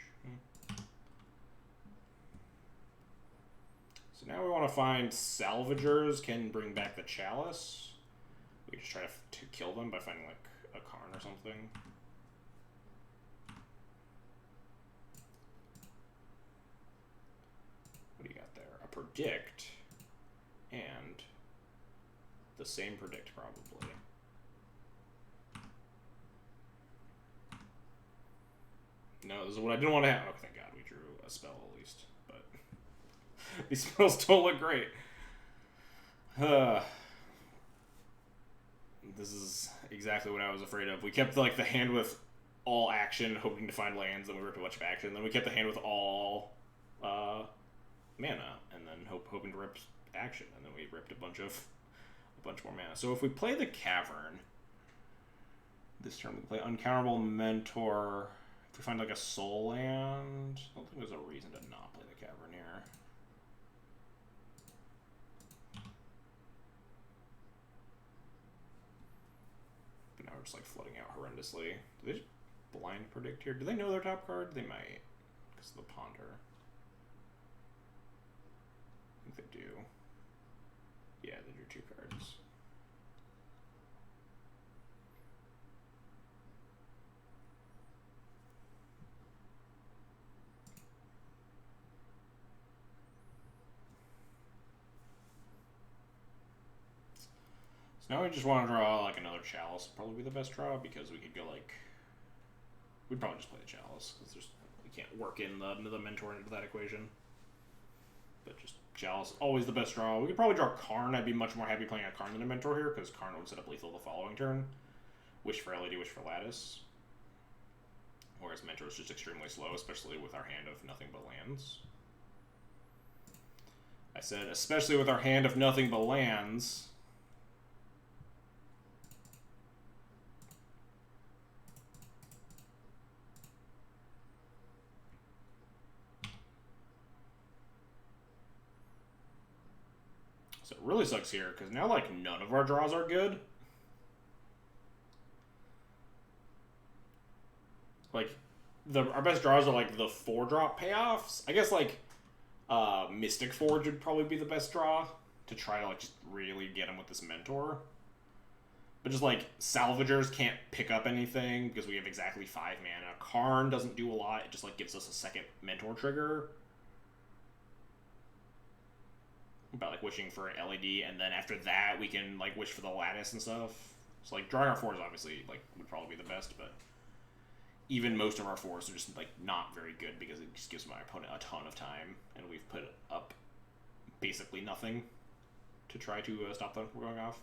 So now we want to find salvagers can bring back the Chalice. We just try to kill them by finding like a Karn or something. What do you got there? A Predict and the same Predict probably. No, this is what I didn't want to have. Oh, thank God we drew a spell at least. But these spells don't look great. This is exactly what I was afraid of. We kept like the hand with all action, hoping to find lands, then we ripped a bunch of action. Then we kept the hand with all mana, and then hoping to rip action, and then we ripped a bunch more mana. So if we play the Cavern, this turn we can play Uncountable Mentor. If we find like a soul land, I don't think there's a reason to not play the Cavern here. But now we're just like flooding out horrendously. Do they just blind predict here? Do they know their top card? They might, because of the Ponder. I think they do. Yeah, they drew 2 cards. So now we just want to draw like another Chalice. Probably be the best draw because we could go like. We'd probably just play the Chalice because we can't work in the Mentor into that equation. But just Chalice, always the best draw. We could probably draw Karn. I'd be much more happy playing a Karn than a Mentor here because Karn would set up lethal the following turn. Wish for LED, Wish for Lattice. Whereas Mentor is just extremely slow, especially with our hand of nothing but lands. I said, especially with our hand of nothing but lands. So it really sucks here, because now, like, none of our draws are good. Like, our best draws are, like, the 4-drop payoffs. I guess, like, Mystic Forge would probably be the best draw to try to, like, just really get him with this Mentor. But just, like, Salvagers can't pick up anything because we have exactly 5 mana. Karn doesn't do a lot. It just, like, gives us a second Mentor trigger. About like wishing for LED, and then after that we can like wish for the Lattice and stuff. So like drawing our 4s obviously like would probably be the best, but even most of our 4s are just like not very good because it just gives my opponent a ton of time, and we've put up basically nothing to try to stop them from going off.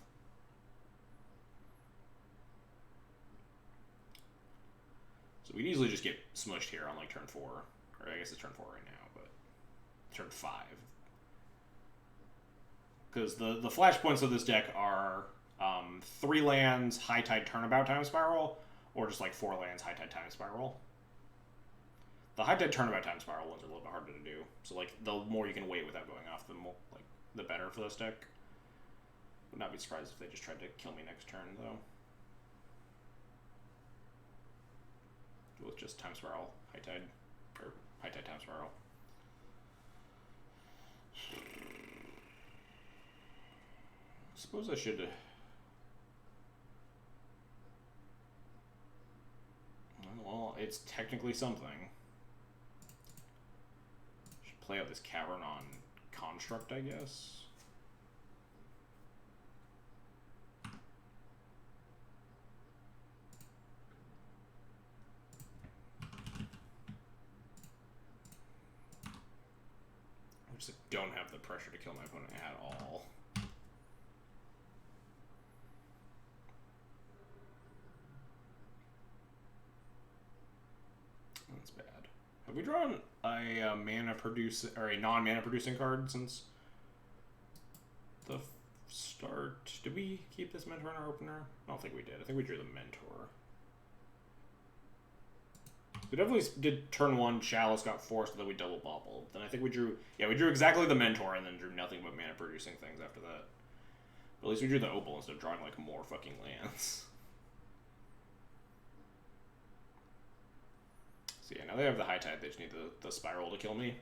So we'd easily just get smushed here on like turn 4, or I guess it's turn 4 right now, but turn 5. Because the flashpoints of this deck are 3 lands, High Tide Turnabout Time Spiral, or just like 4 lands, High Tide Time Spiral. The High Tide Turnabout Time Spiral ones are a little bit harder to do. So like the more you can wait without going off, the better for this deck. Would not be surprised if they just tried to kill me next turn though. With just Time Spiral, High Tide Time Spiral. Suppose I should. Well, it's technically something. Should play out this Cavern on Construct, I guess. I just don't have the pressure to kill my opponent at all. That's bad. Have we drawn a mana produce or a non-mana producing card since the start. Did we keep this mentor in our opener? I don't think we did. I think we drew the mentor. We definitely did turn one. Chalice got forced, then we double bobbled. Then I think we drew. Yeah, we drew exactly the mentor, and then drew nothing but mana producing things after that. But at least we drew the opal instead of drawing like more fucking lands. So yeah, now they have the high tide. They just need the spiral to kill me.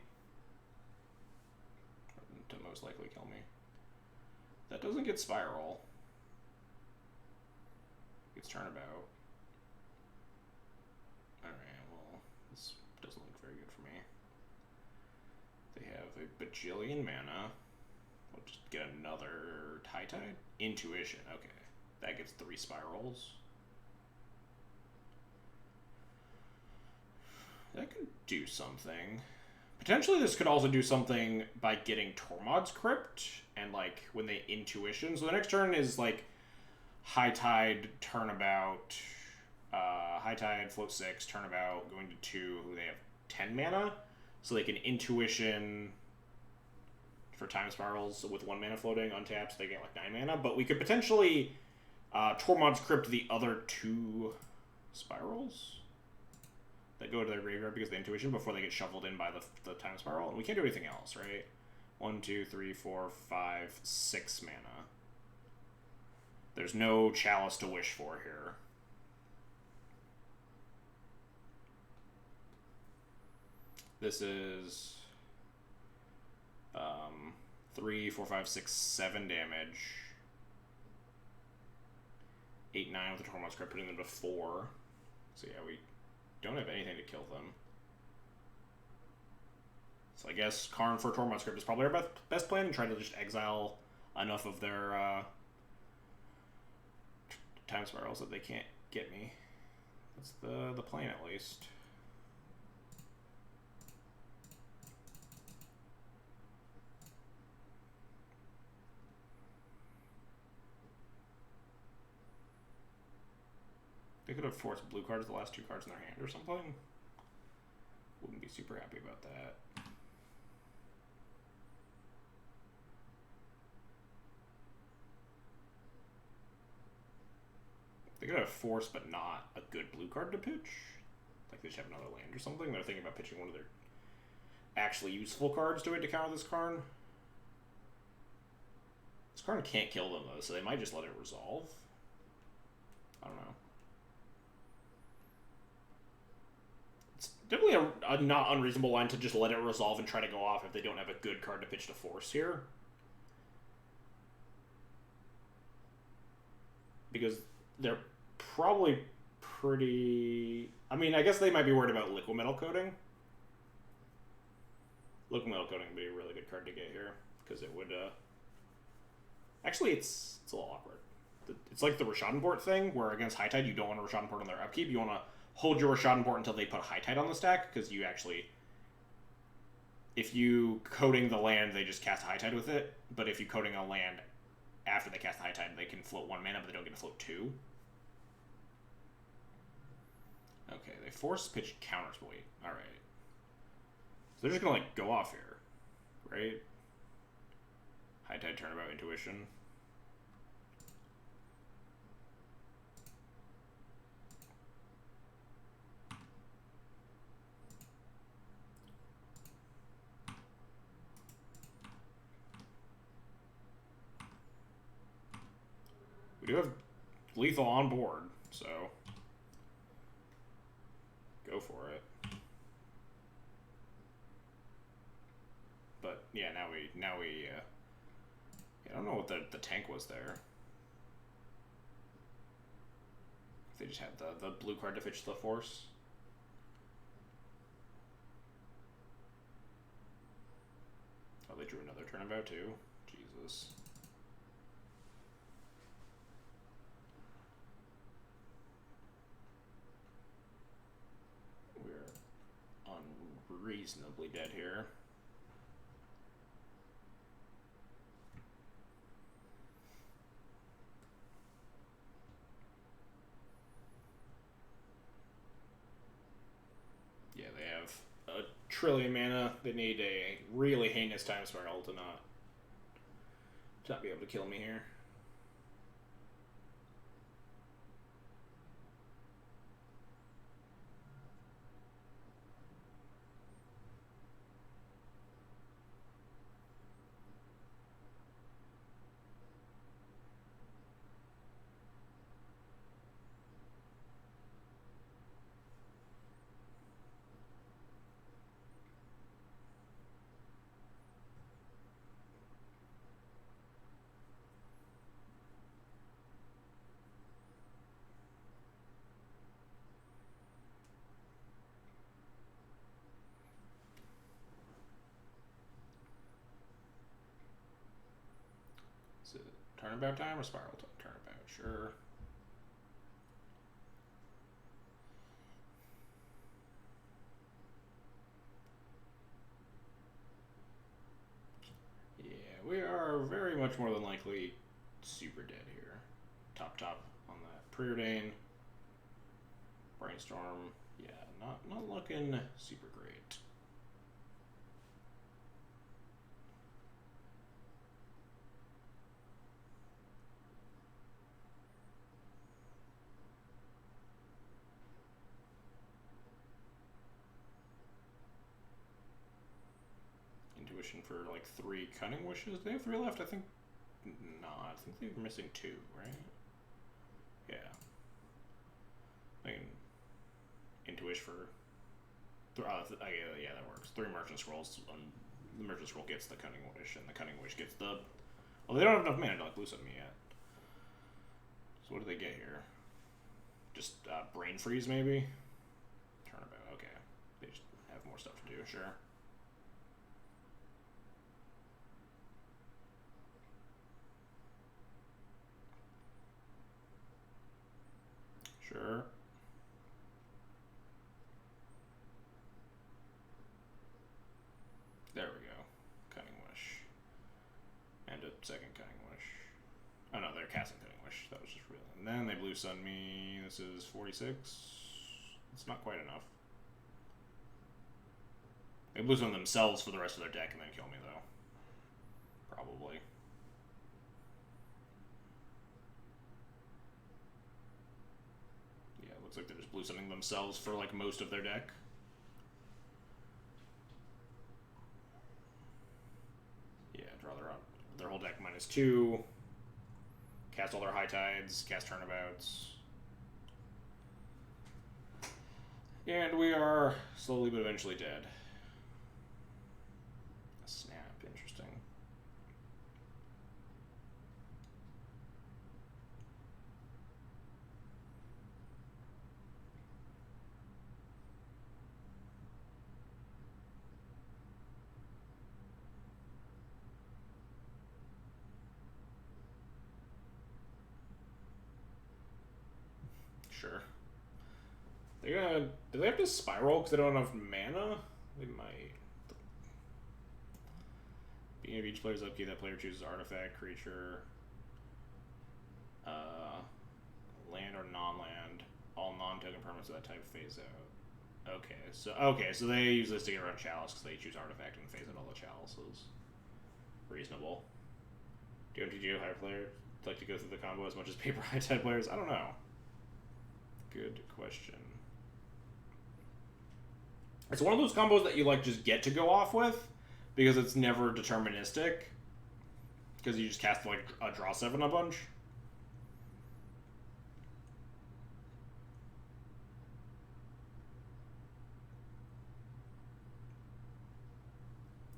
To most likely kill me. That doesn't get spiral. It gets turnabout. Alright, well, this doesn't look very good for me. They have a bajillion mana. We'll just get another high tide? Intuition, okay. That gets 3 spirals. That could do something. Potentially this could also do something by getting Tormod's Crypt, and like when they intuition. So the next turn is like high tide, turnabout, high tide, float 6, turnabout, going to 2, they have 10 mana. So they can intuition for time spirals with 1 mana floating, untapped, so they get like 9 mana. But we could potentially Tormod's Crypt the other 2 spirals that go to their graveyard because of the intuition before they get shuffled in by the time spiral. And we can't do anything else, right? 1, 2, 3, 4, 5, 6 mana. There's no Chalice to wish for here. This is 3, 4, 5, 6, 7 damage. 8, 9 with the Tormod's Crypt, putting them to 4. So yeah, we don't have anything to kill them. So I guess Karn for Tormod's Crypt is probably our best plan, and try to just exile enough of their time spirals that they can't get me. That's the plan, at least. They could have forced blue cards the last 2 cards in their hand or something. Wouldn't be super happy about that. They could have forced but not a good blue card to pitch. Like they just have another land or something. They're thinking about pitching one of their actually useful cards to it to counter this Karn. This Karn can't kill them though, so they might just let it resolve. I don't know. Definitely a not unreasonable line to just let it resolve and try to go off if they don't have a good card to pitch to force here. Because they're probably pretty... I mean, I guess they might be worried about liquid metal coating. Liquid metal coating would be a really good card to get here. Because it would... Actually, it's a little awkward. It's like the Rishadenport thing, where against High Tide, you don't want to Rishadenport on their upkeep. You want to hold your Rishadenport until they put High Tide on the stack, because you actually... If you coating the land, they just cast a High Tide with it. But if you coating a land after they cast the High Tide, they can float 1 mana, but they don't get to float 2. Okay, they force pitch counters. Wait, alright. So they're just gonna, like, go off here, right? High Tide, turnabout, intuition. We do have lethal on board, so go for it. But yeah, now we I don't know what the tank was there. They just had the blue card to pitch the force. Oh, they drew another turnabout too. Jesus. Reasonably dead here. Yeah, they have a trillion mana. They need a really heinous time spiral to not be able to kill me here. Is it turnabout time or spiral time? Turnabout, sure. Yeah, we are very much more than likely super dead here. Top on that preordain. Brainstorm. Yeah, not looking super great. Intuition for like 3 cunning wishes. They have 3 left, I think. Not. I think they're missing 2, right? Yeah. I mean, intuition for. Yeah, that works. 3 merchant scrolls. The merchant scroll gets the cunning wish, and the cunning wish gets the. Well, they don't have enough mana to like blue summon me yet. So what do they get here? Just brain freeze maybe. Turnabout. Okay, they just have more stuff to do. Sure. Sure. There we go. Cunning Wish. And a second Cunning Wish. Oh no, they're casting Cunning Wish. That was just real. And then they blue sun me. This is 46. It's not quite enough. They blue sun themselves for the rest of their deck and then kill me though. Probably. Yeah, it looks like they're just blue sunning themselves for like most of their deck. Yeah, draw their whole deck -2. Cast all their high tides, cast turnabouts. And we are slowly but eventually dead. A snap, interesting. Sure. They're gonna. Do they have to spiral because they don't have enough mana? They might. Beginning of each player's upkeep, that player chooses artifact, creature, land or non-land. All non-token permanents of that type phase out. Okay, so they use this to get around Chalice because they choose artifact and phase out all the chalices. Reasonable. Do MTGO high players like to go through the combo as much as paper high tide players? I don't know. Good question. It's one of those combos that you like just get to go off with because it's never deterministic. Because you just cast like a draw 7 a bunch.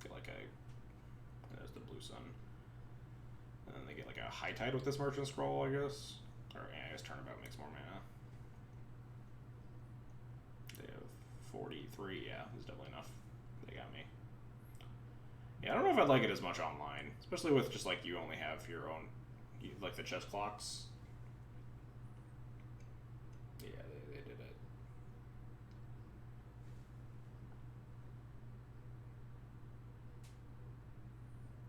Get like there's the blue sun. And then they get like a high tide with this merchant scroll, I guess. Or yeah, I guess turnabout makes more mana. 43, yeah, it's definitely enough. They got me. Yeah, I don't know if I'd like it as much online, especially with just like you only have your own, like the chess clocks. Yeah, they did it.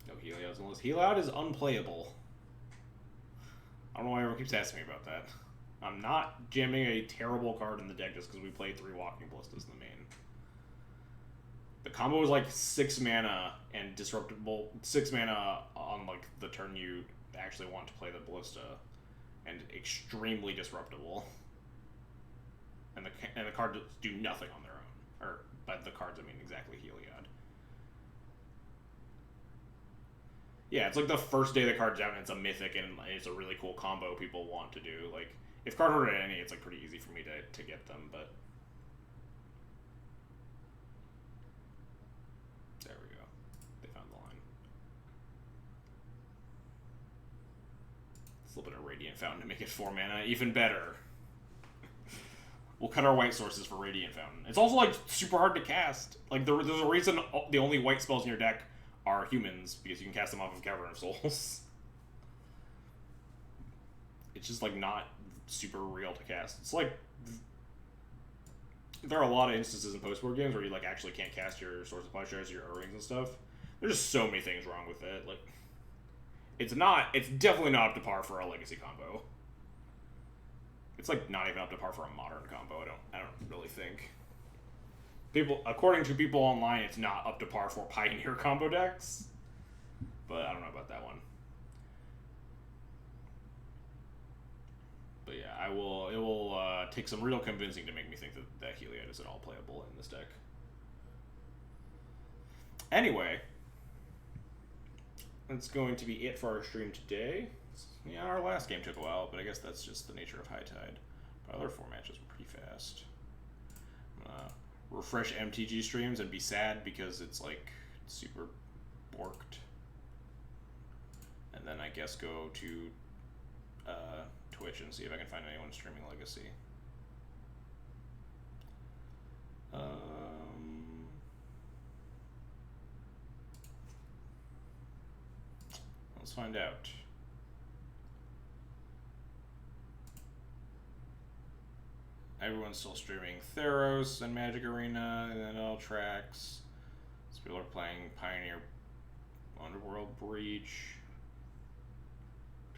No Helios unless Heliod is unplayable. I don't know why everyone keeps asking me about that. I'm not jamming a terrible card in the deck just because we played 3 Walking Ballistas in the main. The combo is like 6 mana and disruptible. 6 mana on like the turn you actually want to play the Ballista, and extremely disruptible. And the cards do nothing on their own, or by the cards I mean exactly Heliod. Yeah, it's like the first day the card's out and it's a mythic and it's a really cool combo people want to do. Like, if card ordered any, it's like pretty easy for me to get them, but there we go. They found the line. It's a little bit of Radiant Fountain to make it 4 mana, even better. We'll cut our white sources for Radiant Fountain. It's also like super hard to cast. Like there's a reason the only white spells in your deck are humans, because you can cast them off of Cavern of Souls. It's just like not super real to cast. It's like there are a lot of instances in post-board games where you like actually can't cast your Source Supply Shares, your O-Rings and stuff. There's just so many things wrong with it. Like it's definitely not up to par for a Legacy combo. It's like not even up to par for a modern combo. I don't really think. According to people online, it's not up to par for Pioneer combo decks. But I don't know about that one. But yeah, it will take some real convincing to make me think that Heliod is at all playable in this deck. Anyway, that's going to be it for our stream today. Yeah, our last game took a while, but I guess that's just the nature of High Tide. Our other 4 matches were pretty fast. I'm gonna refresh MTG streams and be sad because it's like super borked. And then I guess go to Twitch and see if I can find anyone streaming Legacy. Let's find out. Everyone's still streaming Theros and Magic Arena, and then all tracks. So people are playing Pioneer, Underworld, Breach.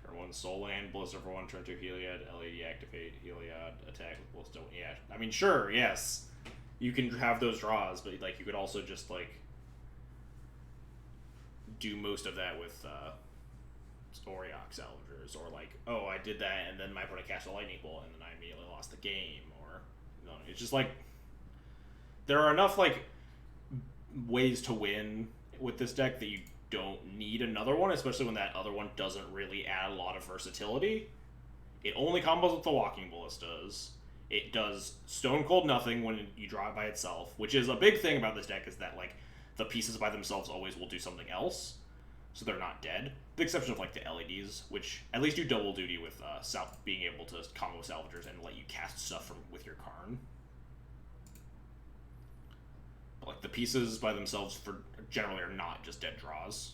Turn 1 Soul Land, Blizzard for 1, turn 2 Heliod, LED activate, Heliod, attack with Ballista. Yeah, I mean, sure, yes. You can have those draws, but like you could also just like do most of that with Auriok Salvagers, or like, oh, I did that and then my opponent cast a Lightning Bolt and then I immediately lost the game, or you know, it's just like there are enough like ways to win with this deck that you don't need another one, especially when that other one doesn't really add a lot of versatility. It only combos with the Walking Ballistas. It does stone cold nothing when you draw it by itself, which is a big thing about this deck, is that like the pieces by themselves always will do something else, so they're not dead. With the exception of like the LEDs, which at least do double duty with being able to combo Salvagers and let you cast stuff with your Karn. But like the pieces by themselves generally are not just dead draws.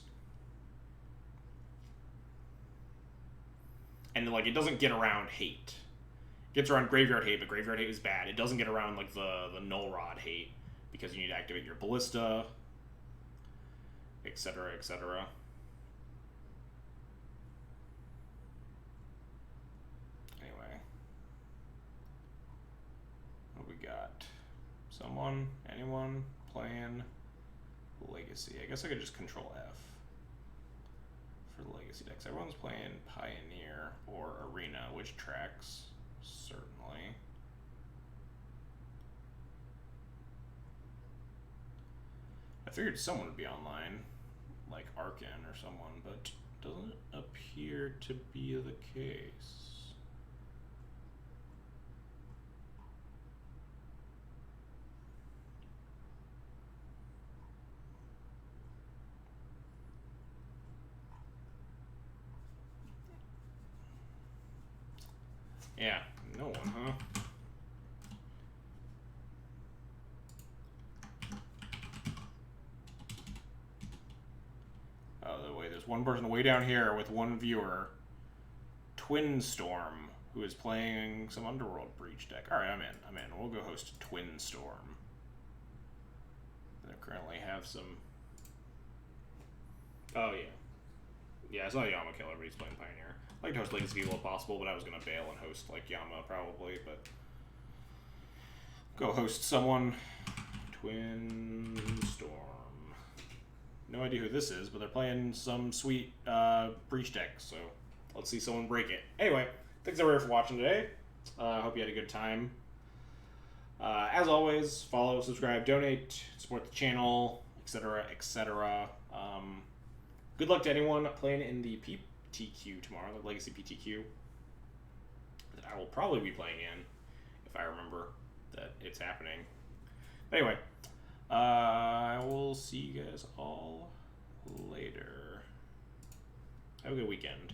And like it doesn't get around hate. It gets around Graveyard Hate, but Graveyard Hate is bad. It doesn't get around like the Null Rod hate, because you need to activate your Ballista, etc., etc. Anyway, what we got? Anyone playing Legacy? I guess I could just Control F for the Legacy decks. Everyone's playing Pioneer or Arena, which tracks, certainly. I figured someone would be online, like Arkan or someone, but doesn't appear to be the case. Yeah, no one, huh? Oh, wait, there's one person way down here with one viewer, Twin Storm, who is playing some Underworld Breach deck. Alright, I'm in. We'll go host Twin Storm. They currently have some... Oh, yeah. Yeah, I saw Yama kill everybody's playing Pioneer. I'd like to host Legacy people if possible, but I was going to bail and host, like, Yama, probably, but... Go host someone. Twin Storm. No idea who this is, but they're playing some sweet breach deck, so let's see someone break it. Anyway, thanks everybody for watching today. I hope you had a good time. As always, follow, subscribe, donate, support the channel, etc., etc. Good luck to anyone playing in the PTQ tomorrow, the Legacy PTQ, that I will probably be playing in, if I remember that it's happening. Anyway, I will see you guys all later. Have a good weekend.